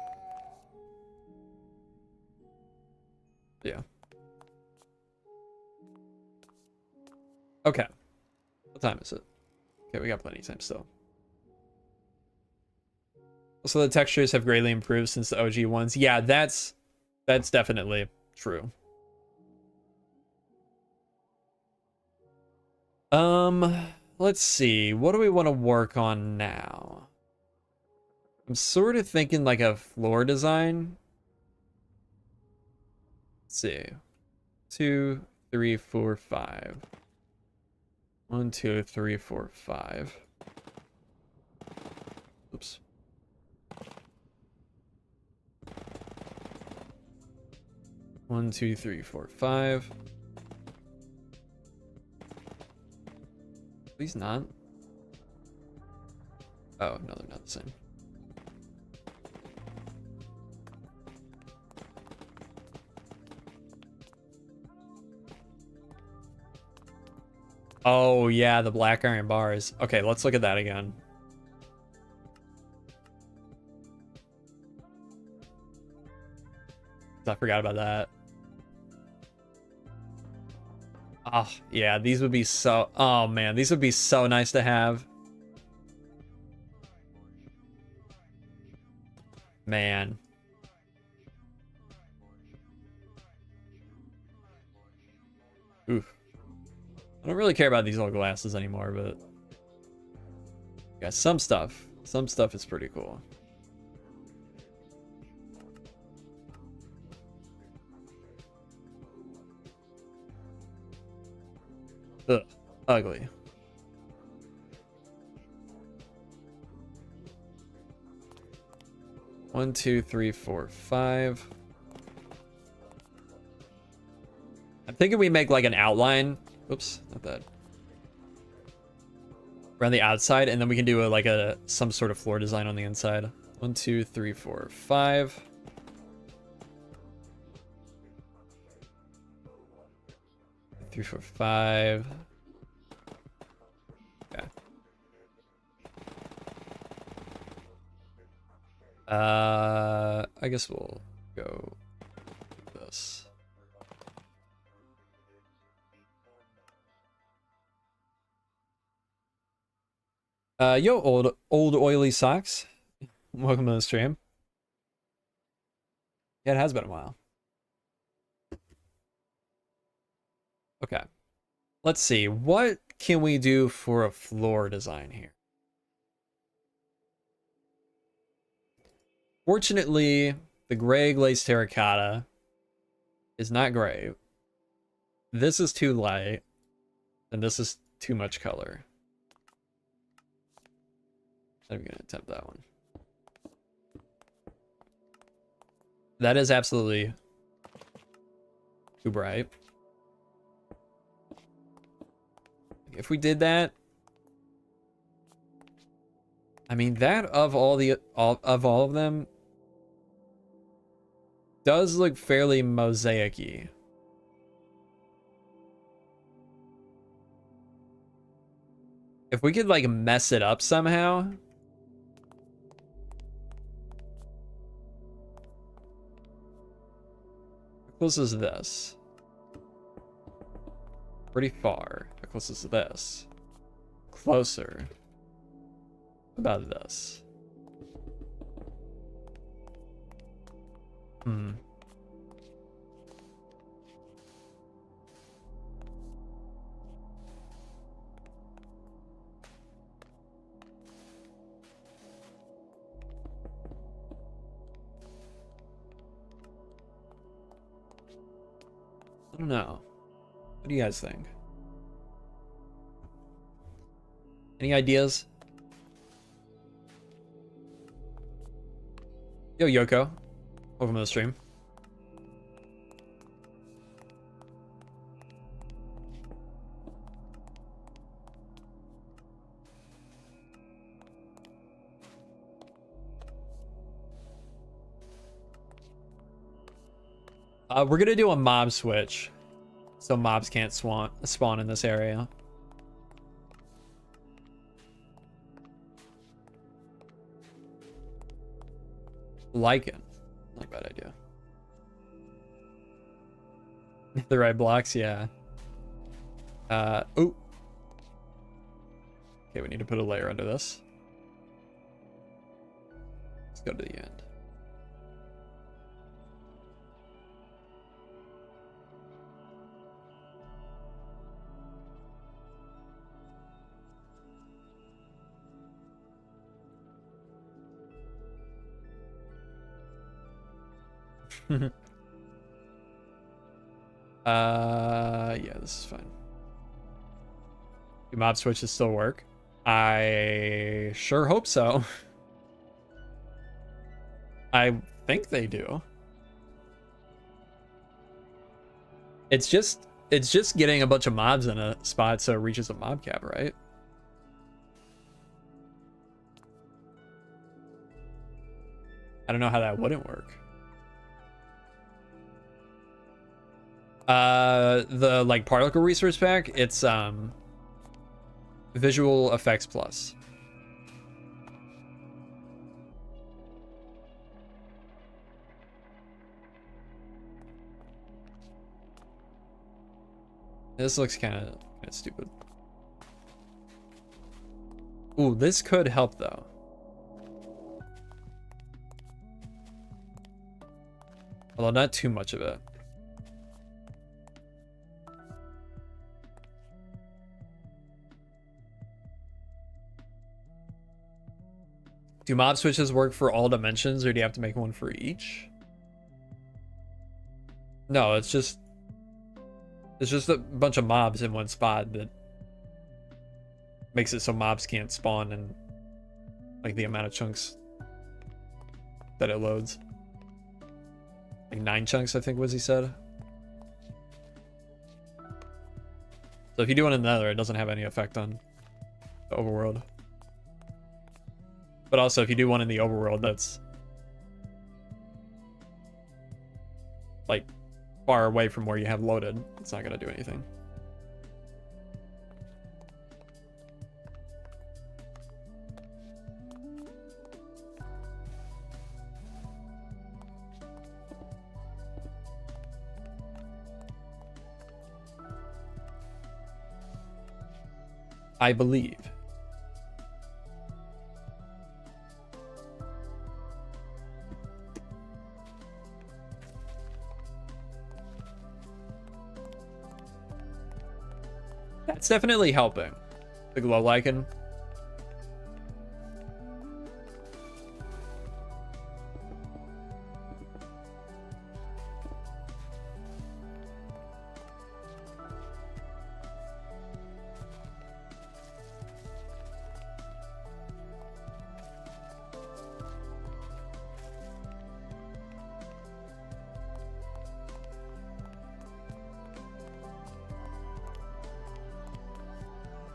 Yeah. Okay. What time is it? Okay, we got plenty of time still. So the textures have greatly improved since the OG ones. Yeah, that's definitely true. Let's see. What do we want to work on now? I'm sort of thinking like a floor design. Let's see. 2, 3, 4, 5. 1, 2, 3, 4, 5. Oops. One, two, three, four, 5. Please not. Oh, no, they're not the same. Oh, yeah, the black iron bars. Okay, let's look at that again. I forgot about that. Oh, yeah, these would be so... Oh, man, these would be so nice to have. Man. Oof. I don't really care about these old glasses anymore, but... Yeah, some stuff is pretty cool. Ugh, ugly. One, two, three, 4, 5. I'm thinking we make like an outline. Oops, not that. Around the outside, and then we can do some sort of floor design on the inside. 1, 2, 3, 4, 5. 3, 4, 5. Okay. I guess we'll go with this. Yo, old oily socks. Welcome to the stream. Yeah, it has been a while. Okay. Let's see. What can we do for a floor design here? Fortunately, the gray glazed terracotta is not gray. This is too light, and this is too much color. I'm gonna attempt that one. That is absolutely too bright. If we did that, I mean, that of all of them does look fairly mosaic-y. If we could like mess it up somehow. How close is this? Pretty far. How close is this? Closer. About this. Hmm. I don't know. What do you guys think? Any ideas? Yo, Yoko. Welcome to the stream. We're gonna do a mob switch, so mobs can't spawn in this area. Like it. Not a bad idea. The right blocks, yeah. Oh. Okay, we need to put a layer under this. Let's go to the end. Yeah, this is fine. Do mob switches still work? I sure hope so. I think they do. It's just getting a bunch of mobs in a spot so it reaches a mob cap, right? I don't know how that wouldn't work. The like particle resource pack, it's visual effects plus. This looks kind of stupid. Ooh, this could help though. Although not too much of it. Do mob switches work for all dimensions, or do you have to make one for each? No, it's just a bunch of mobs in one spot that makes it so mobs can't spawn in like the amount of chunks that it loads. Like 9 chunks, I think was he said. So if you do one in the Nether, it doesn't have any effect on the overworld. But also, if you do one in the overworld, that's like far away from where you have loaded, it's not gonna do anything. I believe. That's definitely helping. The glow lichen.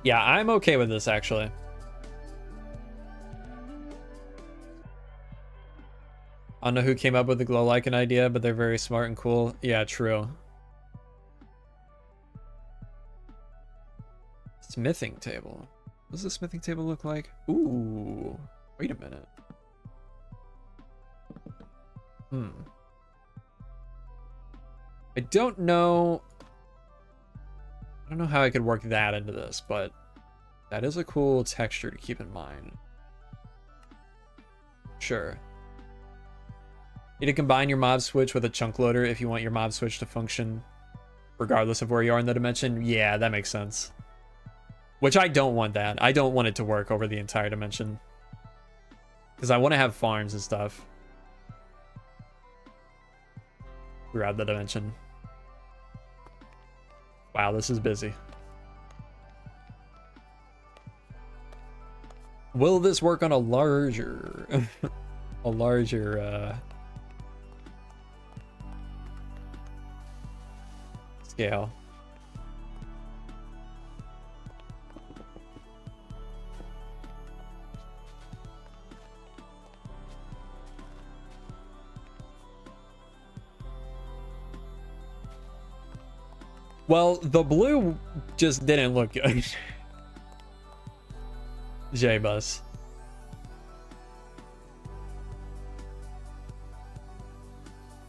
Yeah, I'm okay with this, actually. I don't know who came up with the glow lichen idea, but they're very smart and cool. Yeah, true. Smithing table. What does the smithing table look like? Ooh, wait a minute. I don't know how I could work that into this, but that is a cool texture to keep in mind. Sure. You need to combine your mob switch with a chunk loader if you want your mob switch to function regardless of where you are in the dimension. Yeah, that makes sense. Which I don't want that. I don't want it to work over the entire dimension. Because I want to have farms and stuff throughout the dimension. Wow, this is busy. Will this work on a larger scale? Well, the blue just didn't look good. J-Bus.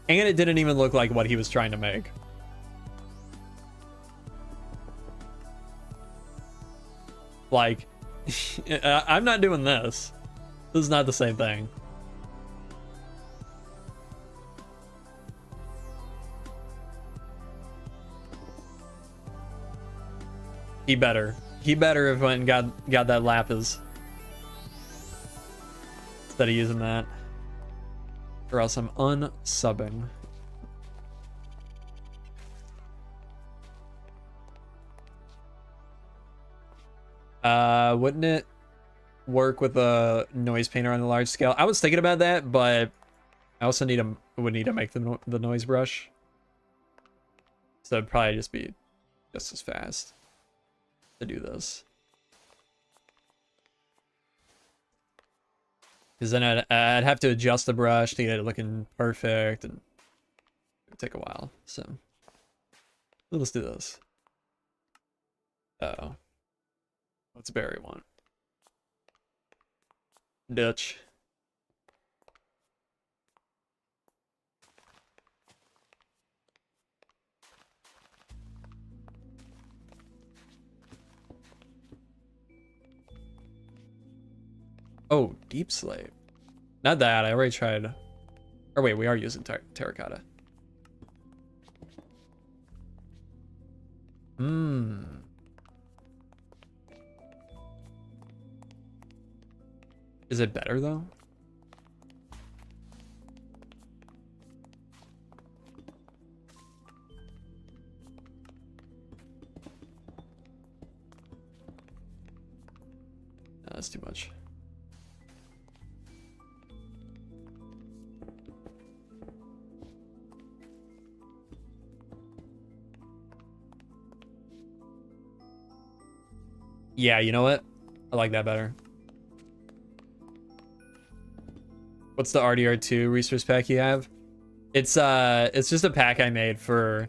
And it didn't even look like what he was trying to make. Like, I'm not doing this. This is not the same thing. He better have went and got that lapis instead of using that, or else I'm unsubbing. Wouldn't it work with a noise painter on a large scale? I was thinking about that, but I also would need to make the noise brush, so it'd probably just be just as fast to do this. Because then I'd have to adjust the brush to get it looking perfect, and it would take a while. So let's do this. Uh-oh. What's Barry want? Dutch. Oh, deep slate. Not that, I already tried. Or wait, we are using terracotta. Is it better though? No, that's too much. Yeah, you know what? I like that better. What's the RDR2 resource pack you have? It's just a pack I made for...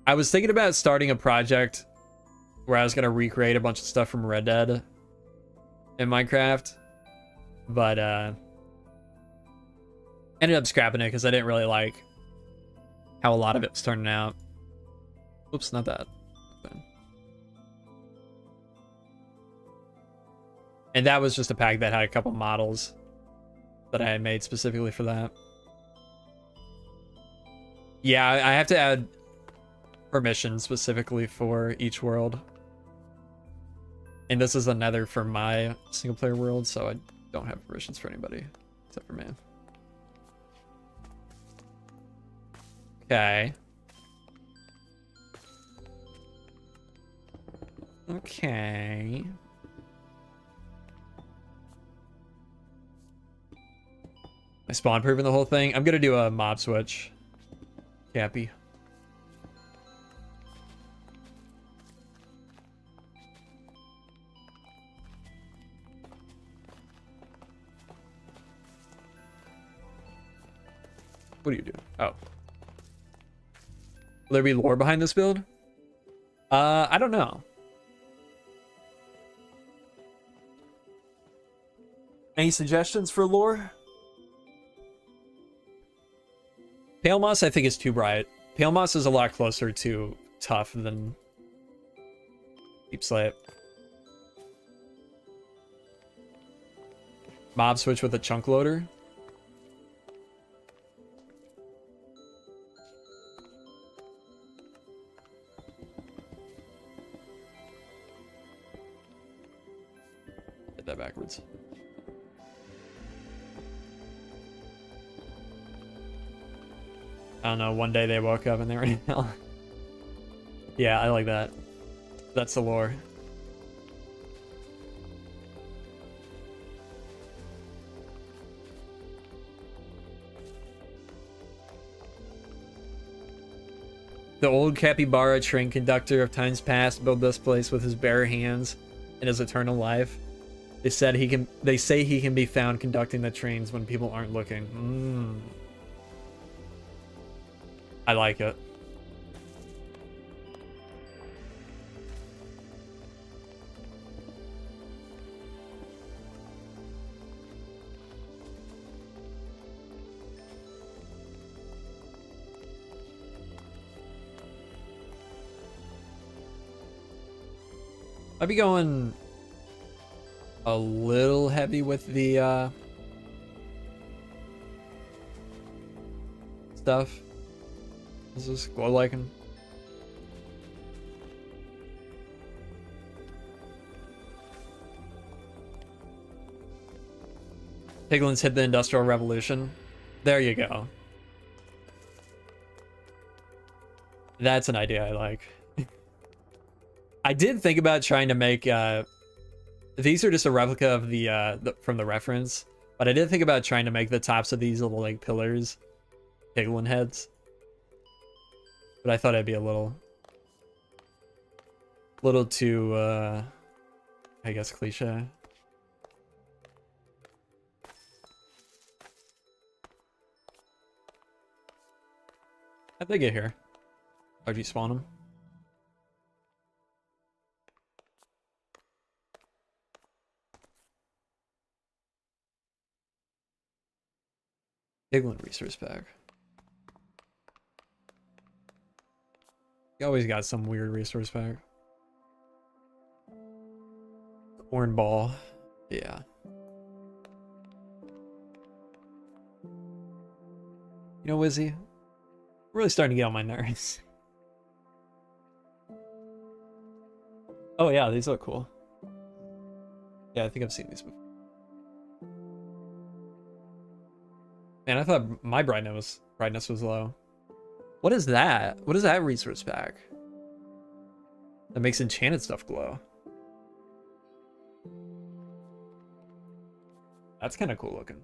I was thinking about starting a project where I was gonna recreate a bunch of stuff from Red Dead in Minecraft, but ended up scrapping it because I didn't really like how a lot of it was turning out. Oops, not that. And that was just a pack that had a couple models that I had made specifically for that. Yeah, I have to add permissions specifically for each world. And this is a Nether for my single player world, so I don't have permissions for anybody except for me. Okay. Okay. I spawn proofing the whole thing. I'm gonna do a mob switch. Cappy. What are you doing? Oh. Will there be lore behind this build? I don't know. Any suggestions for lore? Pale Moss, I think, is too bright. Pale Moss is a lot closer to tough than Deep Slate. Mob switch with a chunk loader. Get that backwards. I don't know, one day they woke up and they were in hell. Yeah, I like that. That's the lore. The old capybara train conductor of times past built this place with his bare hands in his eternal life. They say he can be found conducting the trains when people aren't looking. I like it. I'd be going a little heavy with the stuff. Is this glow lichen? Piglin's hit the Industrial Revolution. There you go. That's an idea I like. I did think about trying to make these are just a replica of the from the reference, but I did think about trying to make the tops of these little like pillars piglin heads. But I thought it'd be a little too I guess cliche. How'd they get here? How'd you spawn them? Piglin resource pack. You always got some weird resource pack. Corn ball. Yeah. You know, Wizzy, I'm really starting to get on my nerves. Oh yeah, these look cool. Yeah, I think I've seen these before. Man, I thought my brightness was low. What is that? What is that resource pack? That makes enchanted stuff glow. That's kind of cool looking.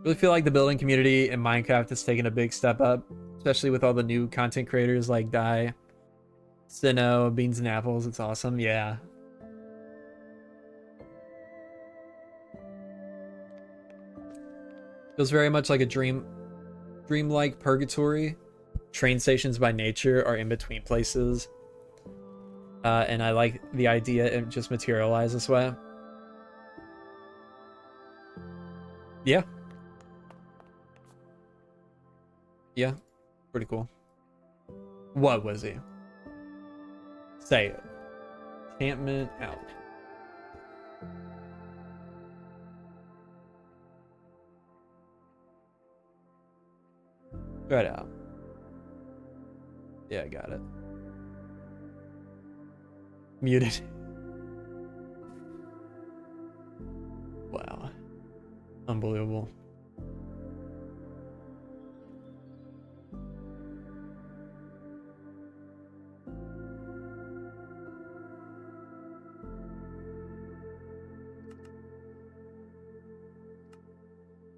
Really feel like the building community in Minecraft has taken a big step up, especially with all the new content creators like Die, Sinnoh, Beans and Apples. It's awesome. Yeah. Feels very much like a dreamlike purgatory. Train stations by nature are in between places. And I like the idea it just materialized this way. Yeah. Yeah. Pretty cool. What was he? Say it. Enchantment out. Right out. Yeah, I got it. Muted. Wow. Unbelievable.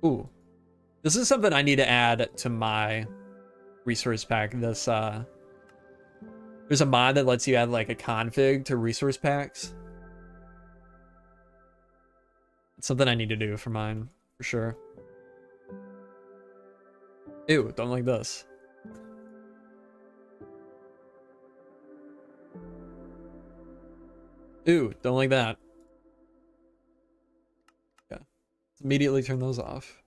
Ooh. This is something I need to add to my resource pack. This there's a mod that lets you add like a config to resource packs. It's something I need to do for mine, for sure. Ew, don't like this. Ew, don't like that. Yeah. Let's immediately turn those off.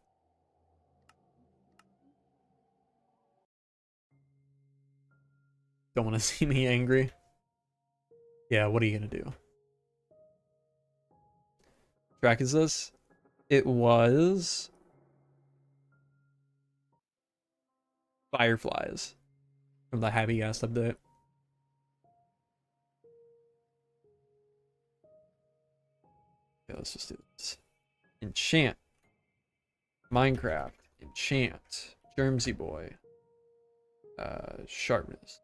Don't want to see me angry. Yeah, what are you gonna do? Track is this? It was fireflies from the Happy Gas update. Okay, let's just do this. Enchant. Minecraft. Enchant. JermsyBoy. Sharpness.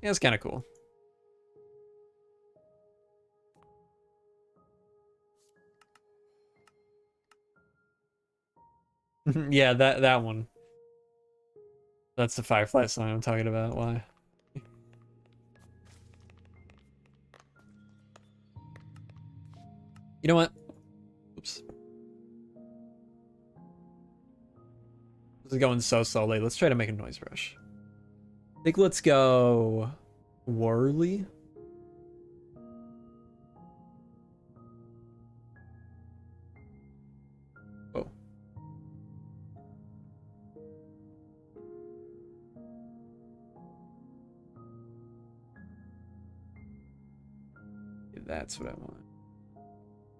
Yeah, it's kind of cool. Yeah, that one. That's the firefly song I'm talking about. Why? You know what? Oops. This is going so slowly. Let's try to make a noise brush. I think let's go Whirly. Oh. Yeah, that's what I want.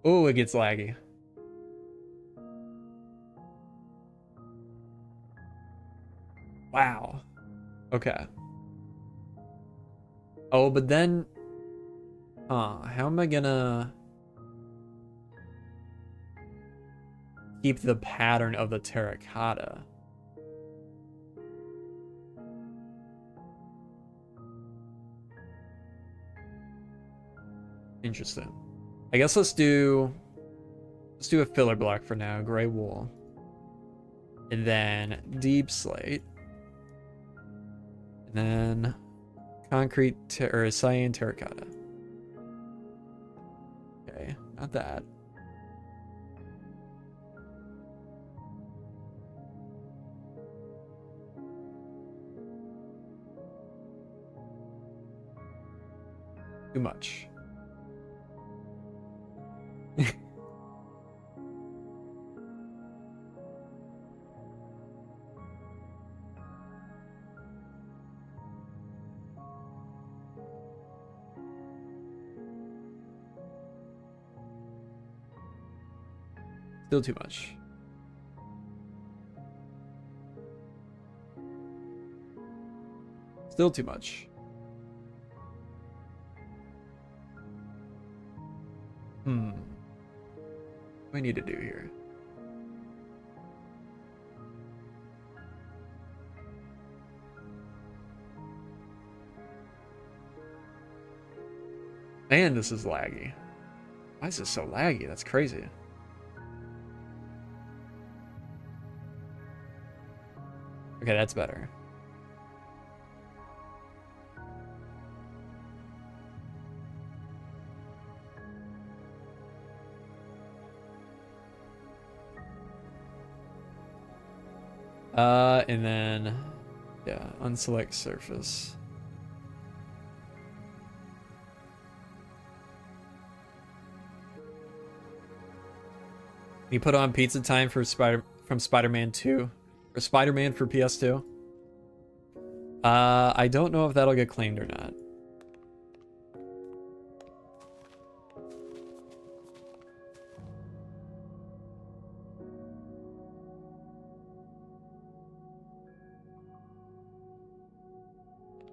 Oh, it gets laggy. Wow. Okay. Oh, but then... how am I gonna... keep the pattern of the terracotta? Interesting. I guess let's do a filler block for now. Gray wool. And then deep slate. And then concrete or cyan terracotta. Okay, not that. Too much. Still too much. Still too much. What do I need to do here? Man, this is laggy. Why is this so laggy? That's crazy. Okay, that's better. And then, yeah, unselect surface. You put on pizza time for Spider-Man 2 or Spider-Man for PS2. I don't know if that'll get claimed or not.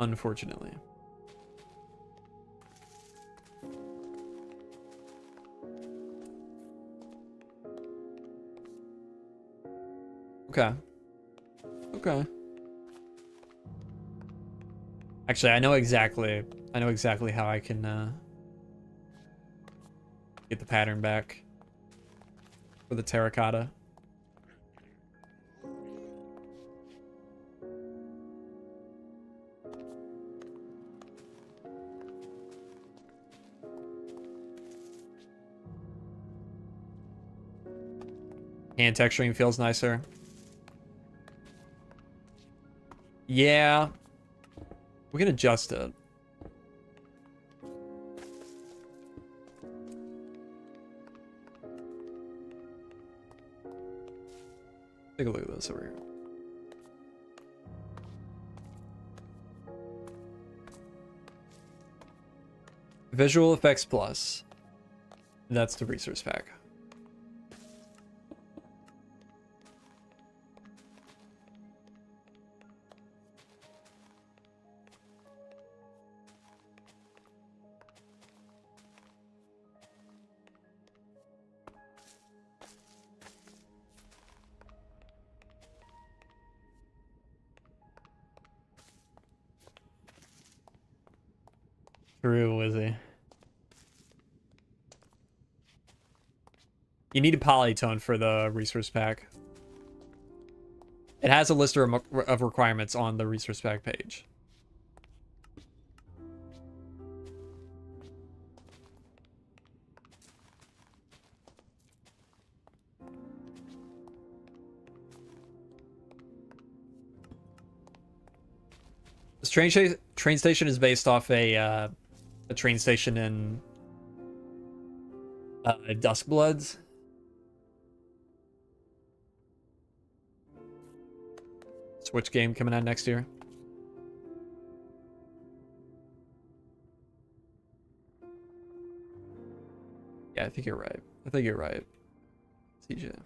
Unfortunately. Okay. Okay. Actually, I know exactly how I can get the pattern back for the terracotta. Hand texturing feels nicer. Yeah. We can adjust it. Take a look at this over here. Visual Effects Plus. That's the resource pack. True, Wizzy. You need a polytone for the resource pack. It has a list of requirements on the resource pack page. This train station is based off a train station in Dusk Bloods. Switch game coming out next year. Yeah, I think you're right. I think you're right, CJ.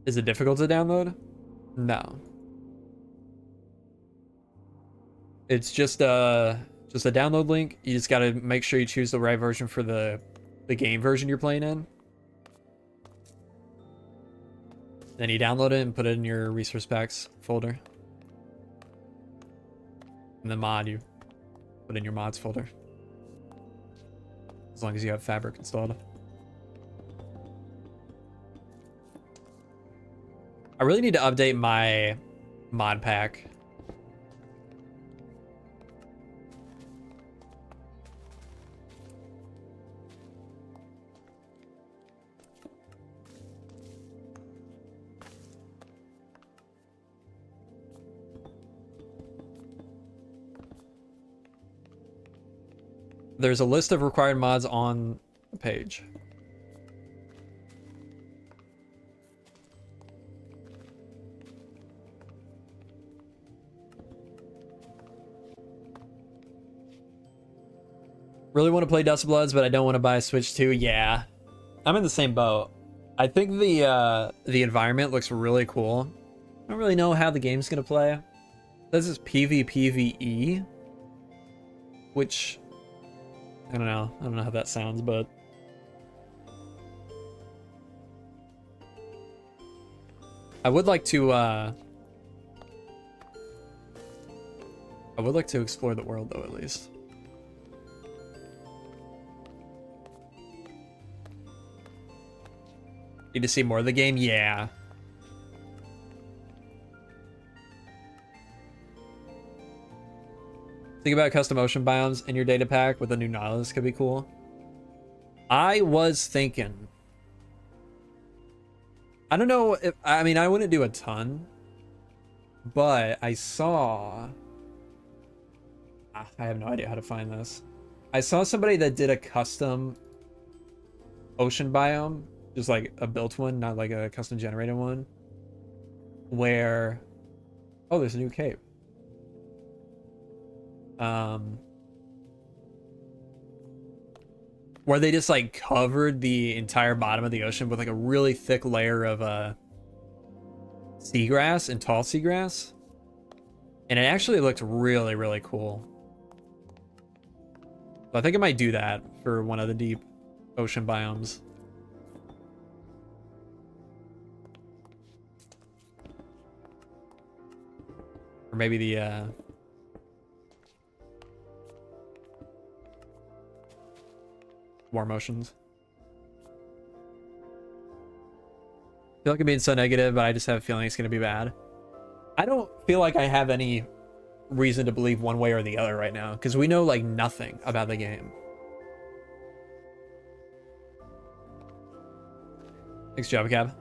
Is it difficult to download? No. It's just a download link. You just gotta make sure you choose the right version for the game version you're playing in. Then you download it and put it in your resource packs folder. And the mod you put in your mods folder. As long as you have Fabric installed. I really need to update my mod pack. There's a list of required mods on the page. Really want to play Dusk Bloods, but I don't want to buy a Switch 2. Yeah, I'm in the same boat. I think the environment looks really cool. I don't really know how the game's gonna play. This is PvPvE, which I don't know. I don't know how that sounds, but I would like to explore the world though, at least. Need to see more of the game? Yeah. Think about custom ocean biomes in your data pack with a new Nautilus could be cool. I was thinking. I don't know if, I mean, I wouldn't do a ton, but I saw, I have no idea how to find this. I saw somebody that did a custom ocean biome, just like a built one, not like a custom generated one, where, oh, there's a new cape. Where they just like covered the entire bottom of the ocean with like a really thick layer of seagrass and tall seagrass, and it actually looked really, really cool. So I think I might do that for one of the deep ocean biomes. Or maybe the War motions. I feel like I'm being so negative, but I just have a feeling it's going to be bad. I don't feel like I have any reason to believe one way or the other right now, because we know like nothing about the game. Thanks, Java Cab.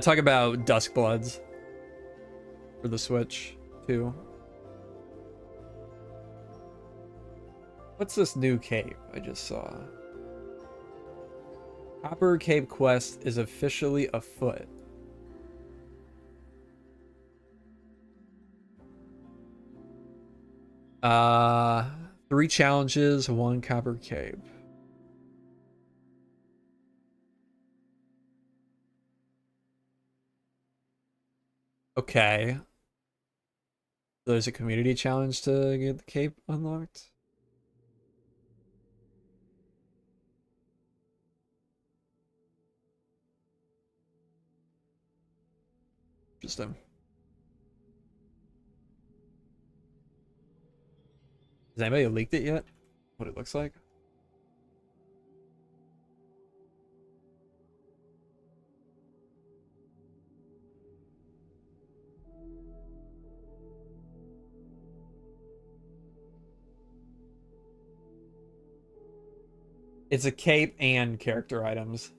Talk about Dusk Bloods for the Switch too. What's this new cape I just saw? Copper Cape Quest is officially afoot. Uh, 3 challenges, 1 Copper Cape. Okay. There's a community challenge to get the cape unlocked. Interesting. Has anybody leaked it yet? What it looks like? It's a cape and character items.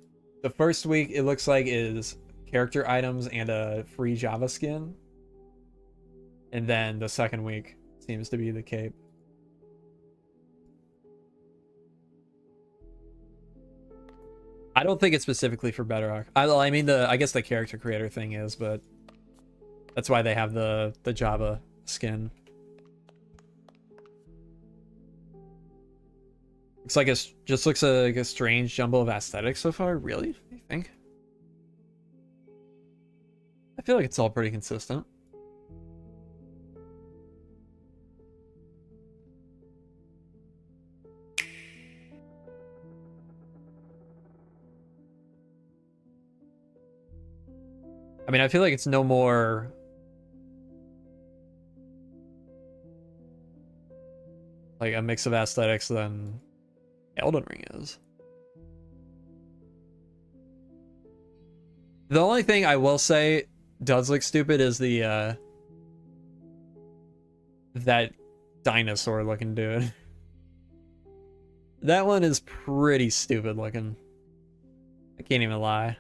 The first week it looks like is character items and a free Java skin. And then the second week seems to be the cape. I don't think it's specifically for Bedrock. I mean I guess the character creator thing is, but that's why they have the Java skin. Looks like it just looks like a strange jumble of aesthetics so far. Really? What do you think? I feel like it's all pretty consistent. I mean, I feel like it's no more like a mix of aesthetics than Elden Ring is. The only thing I will say does look stupid is the that dinosaur looking dude. That one is pretty stupid looking. I can't even lie.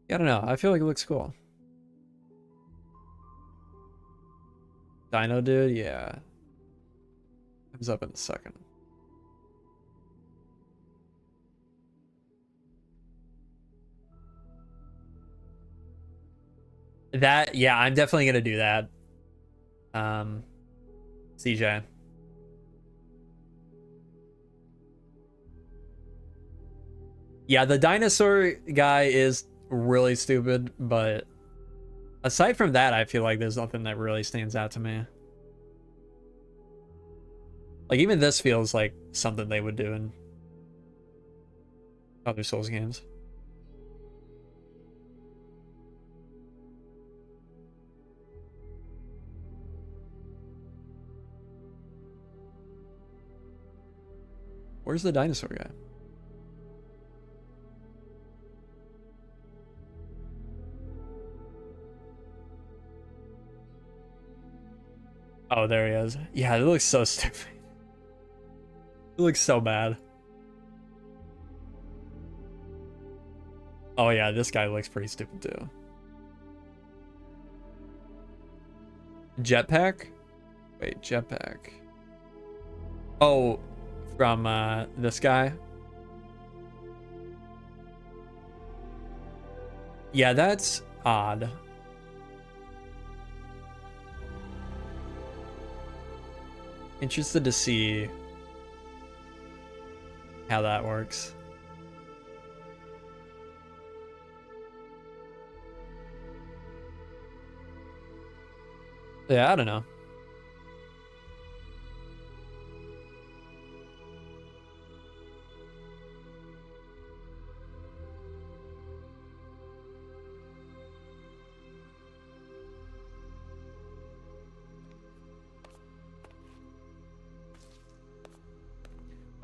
I don't know. I feel like it looks cool. Dino dude, yeah. Comes up in a second. That, yeah, I'm definitely gonna do that. CJ. Yeah, the dinosaur guy is really stupid, but aside from that, I feel like there's nothing that really stands out to me. Like, even this feels like something they would do in other Souls games. Where's the dinosaur guy? Oh, there he is. Yeah, it looks so stupid. It looks so bad. Oh yeah, this guy looks pretty stupid too. Jetpack? Wait, jetpack. Oh, from this guy? Yeah, that's odd. Interested to see how that works. Yeah, I don't know.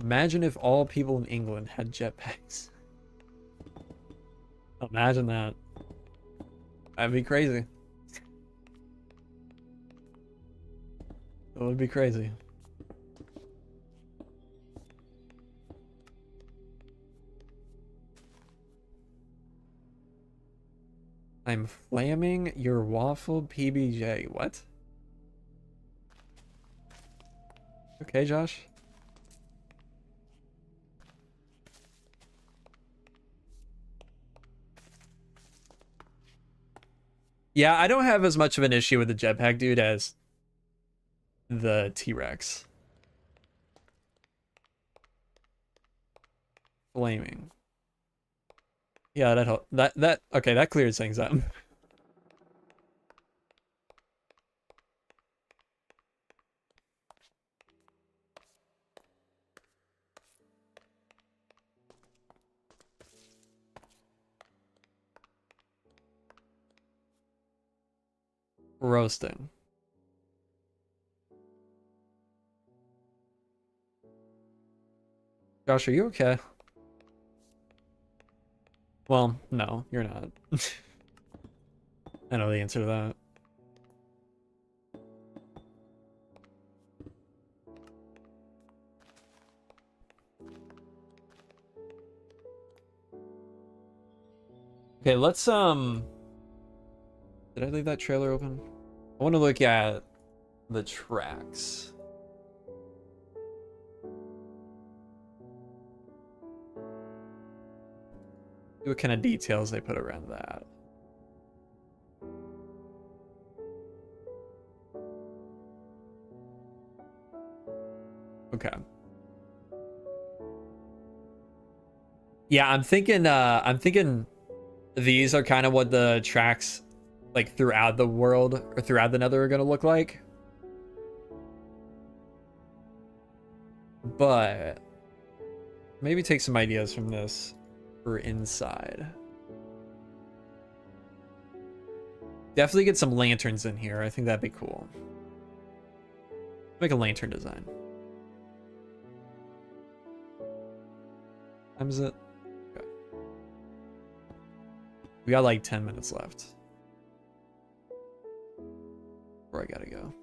Imagine if all people in England had jetpacks. Imagine that. That'd be crazy. It would be crazy. I'm flamming your waffle PBJ. What? Okay, Josh. Yeah, I don't have as much of an issue with the jetpack dude as the T-Rex. Flaming. Yeah, that helped. That okay, that clears things up. Roasting. Josh, are you okay? Well, no, you're not. I know the answer to that. Okay, let's did I leave that trailer open? I want to look at the tracks. See what kind of details they put around that. Okay. Yeah, I'm thinking these are kind of what the tracks like throughout the world or throughout the Nether are gonna look like. But maybe take some ideas from this for inside. Definitely get some lanterns in here. I think that'd be cool. Make a lantern design. Time is it? Okay. We got like 10 minutes left. Where I gotta go.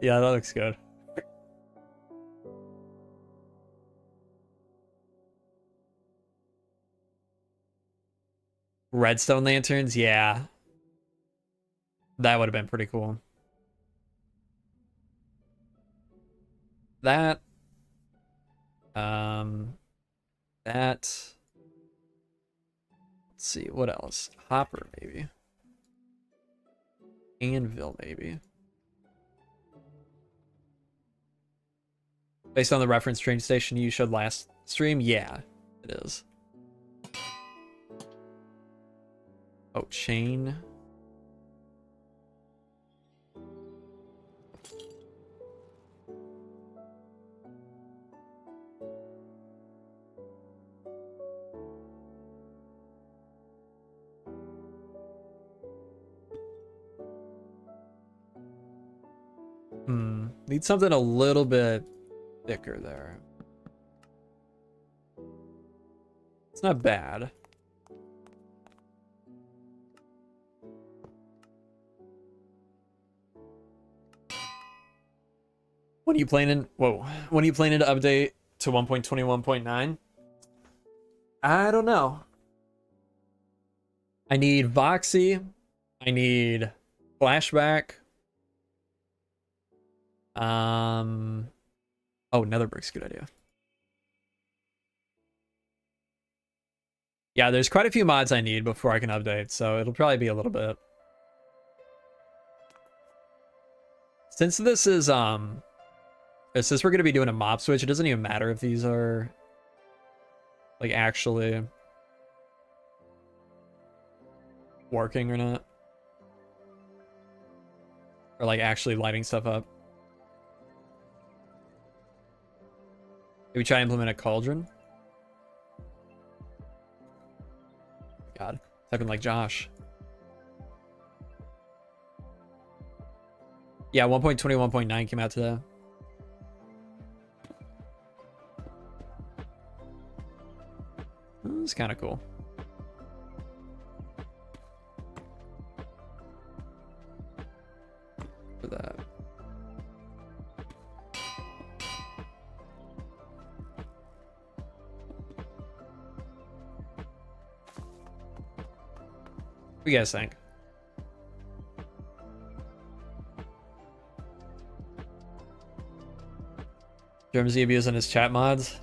Yeah, that looks good. Redstone lanterns, yeah. That would have been pretty cool. That. That. Let's see, what else? Hopper, maybe. Anvil, maybe. Based on the reference train station you showed last stream? Yeah, it is. Oh, chain. Need something a little bit thicker there. It's not bad. When are you planning? Whoa. When are you planning to update to 1.21.9? I don't know. I need Voxy. I need Flashback. Oh, Netherbrick's a good idea. Yeah, there's quite a few mods I need before I can update, so it'll probably be a little bit. Since this is Since we're going to be doing a mob switch, it doesn't even matter if these are like actually working or not. Or like actually lighting stuff up. Maybe try to implement a cauldron. God, typing like Josh. Yeah, 1.21.9 came out today. It's kind of cool. For that. What do you guys think? Jermsy abusing his chat mods?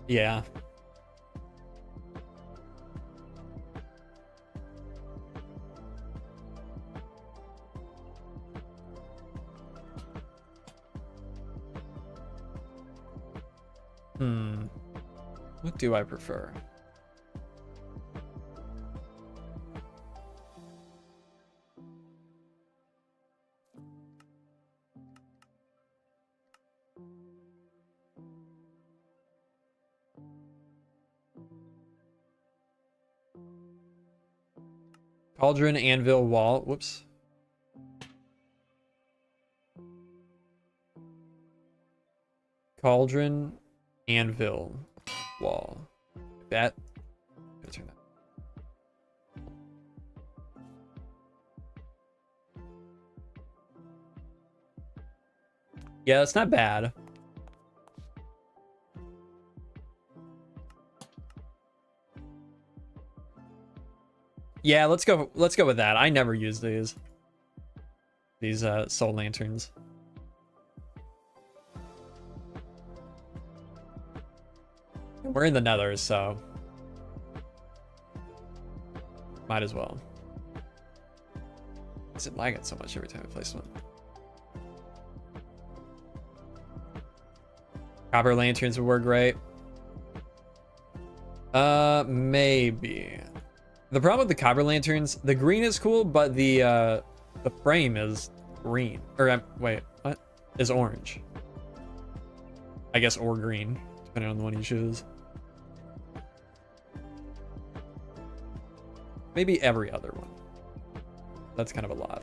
Yeah. What do I prefer? Cauldron, anvil, wall. Whoops. Cauldron, anvil, wall. That. Turn that. Yeah, that's not bad. Yeah, let's go with that. I never use these soul lanterns. We're in the Nether, so might as well. Why is it lagging so much every time I place one? Copper lanterns would work great. Maybe. The problem with the copper lanterns, the green is cool, but the frame is green. Or wait, what? Is orange. I guess, or green, depending on the one you choose. Maybe every other one. That's kind of a lot.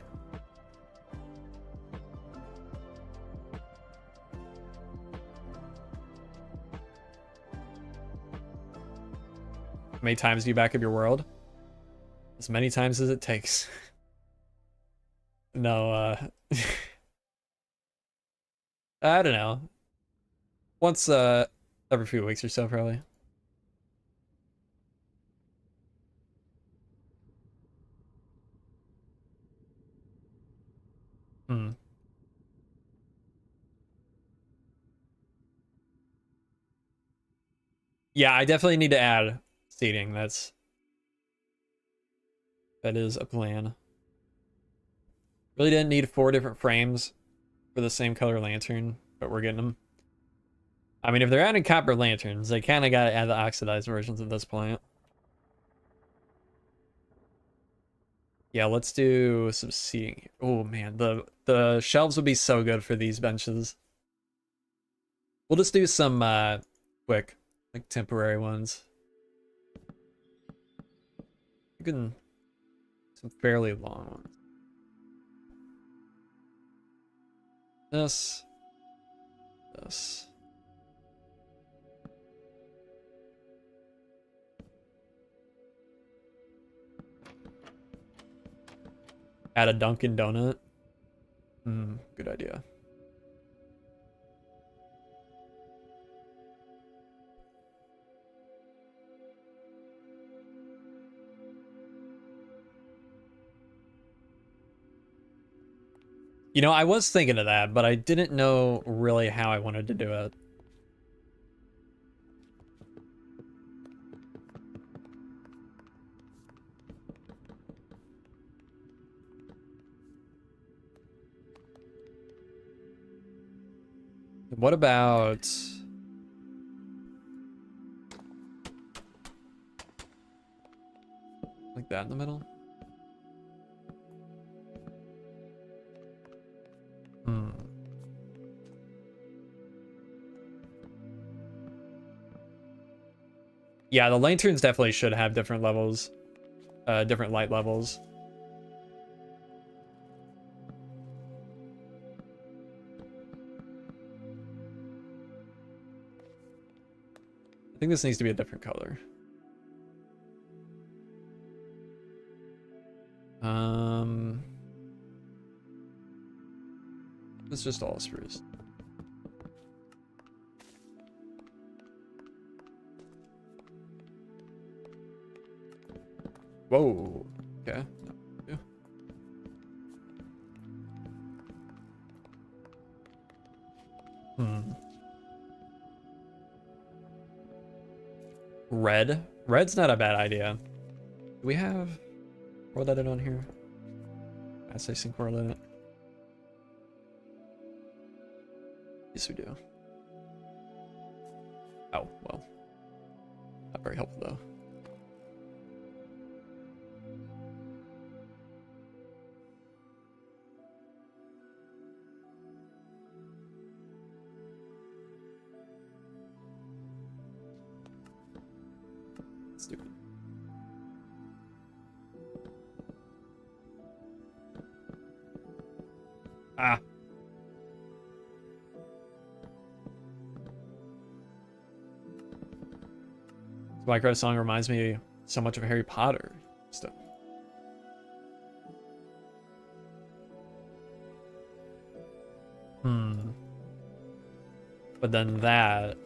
How many times do you back up your world? As many times as it takes. No, I don't know. Once every few weeks or so, probably. Yeah, I definitely need to add seating. That is a plan. Really didn't need 4 different frames for the same color lantern, but we're getting them. I mean, if they're adding copper lanterns, they kind of got to add the oxidized versions at this point. Yeah, let's do some seating. Oh man, the shelves would be so good for these benches. We'll just do some quick, like temporary ones. You can some fairly long ones. This. Add a Dunkin' Donut. Good idea. You know, I was thinking of that, but I didn't know really how I wanted to do it. What about... like that in the middle? Hmm. Yeah, the lanterns definitely should have different levels, different light levels. I think this needs to be a different color. It's just all spruce. Whoa. Okay. Yeah. Red. Red's not a bad idea. Do we have correlate it on here? I say some correlate it. Yes, we do. Oh, well. Not very helpful, though. Stupid. Ah. This Minecraft song reminds me so much of Harry Potter stuff. But then that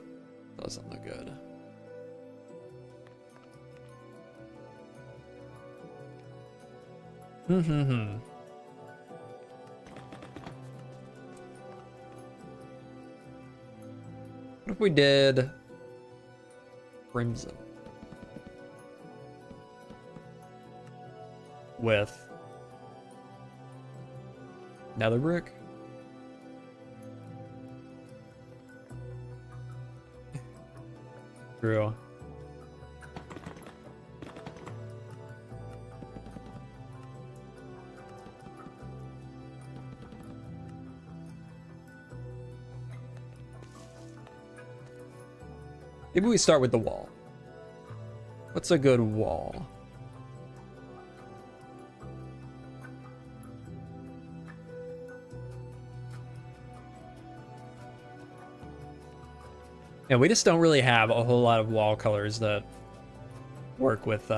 doesn't look good. What if we did crimson with nether brick? True. Maybe we start with the wall. What's a good wall? Yeah, we just don't really have a whole lot of wall colors that work with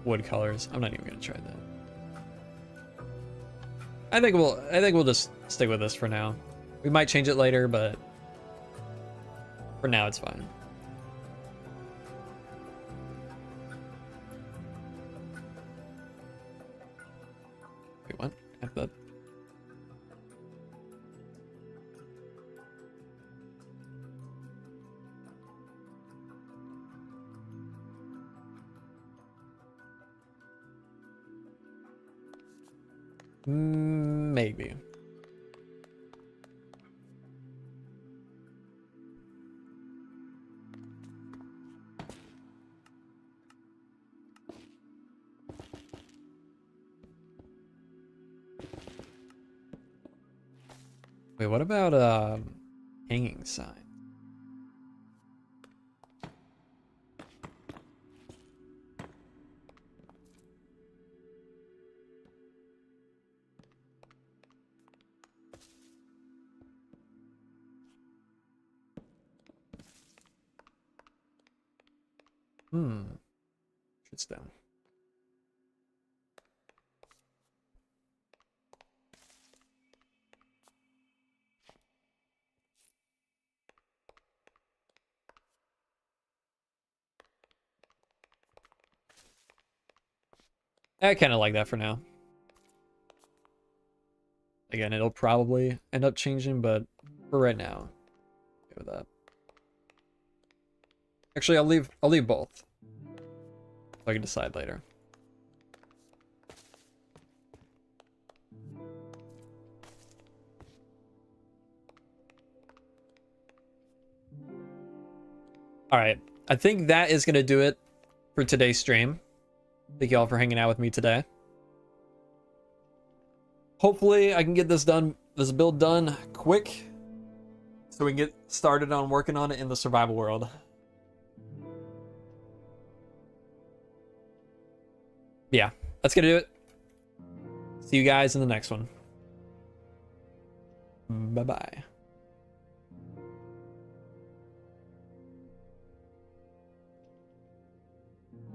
wood colors. I'm not even gonna try that. I think we'll just stick with this for now. We might change it later, but for now it's fine. Wait, what? Have that. Maybe. Wait, what about hanging sign? It's down. I kind of like that for now. Again, it'll probably end up changing, but for right now, okay with that. Actually, I'll leave both. So I can decide later. All right. I think that is going to do it for today's stream. Thank you all for hanging out with me today. Hopefully I can get this build done quick so we can get started on working on it in the survival world. Yeah, that's going to do it. See you guys in the next one. Bye-bye.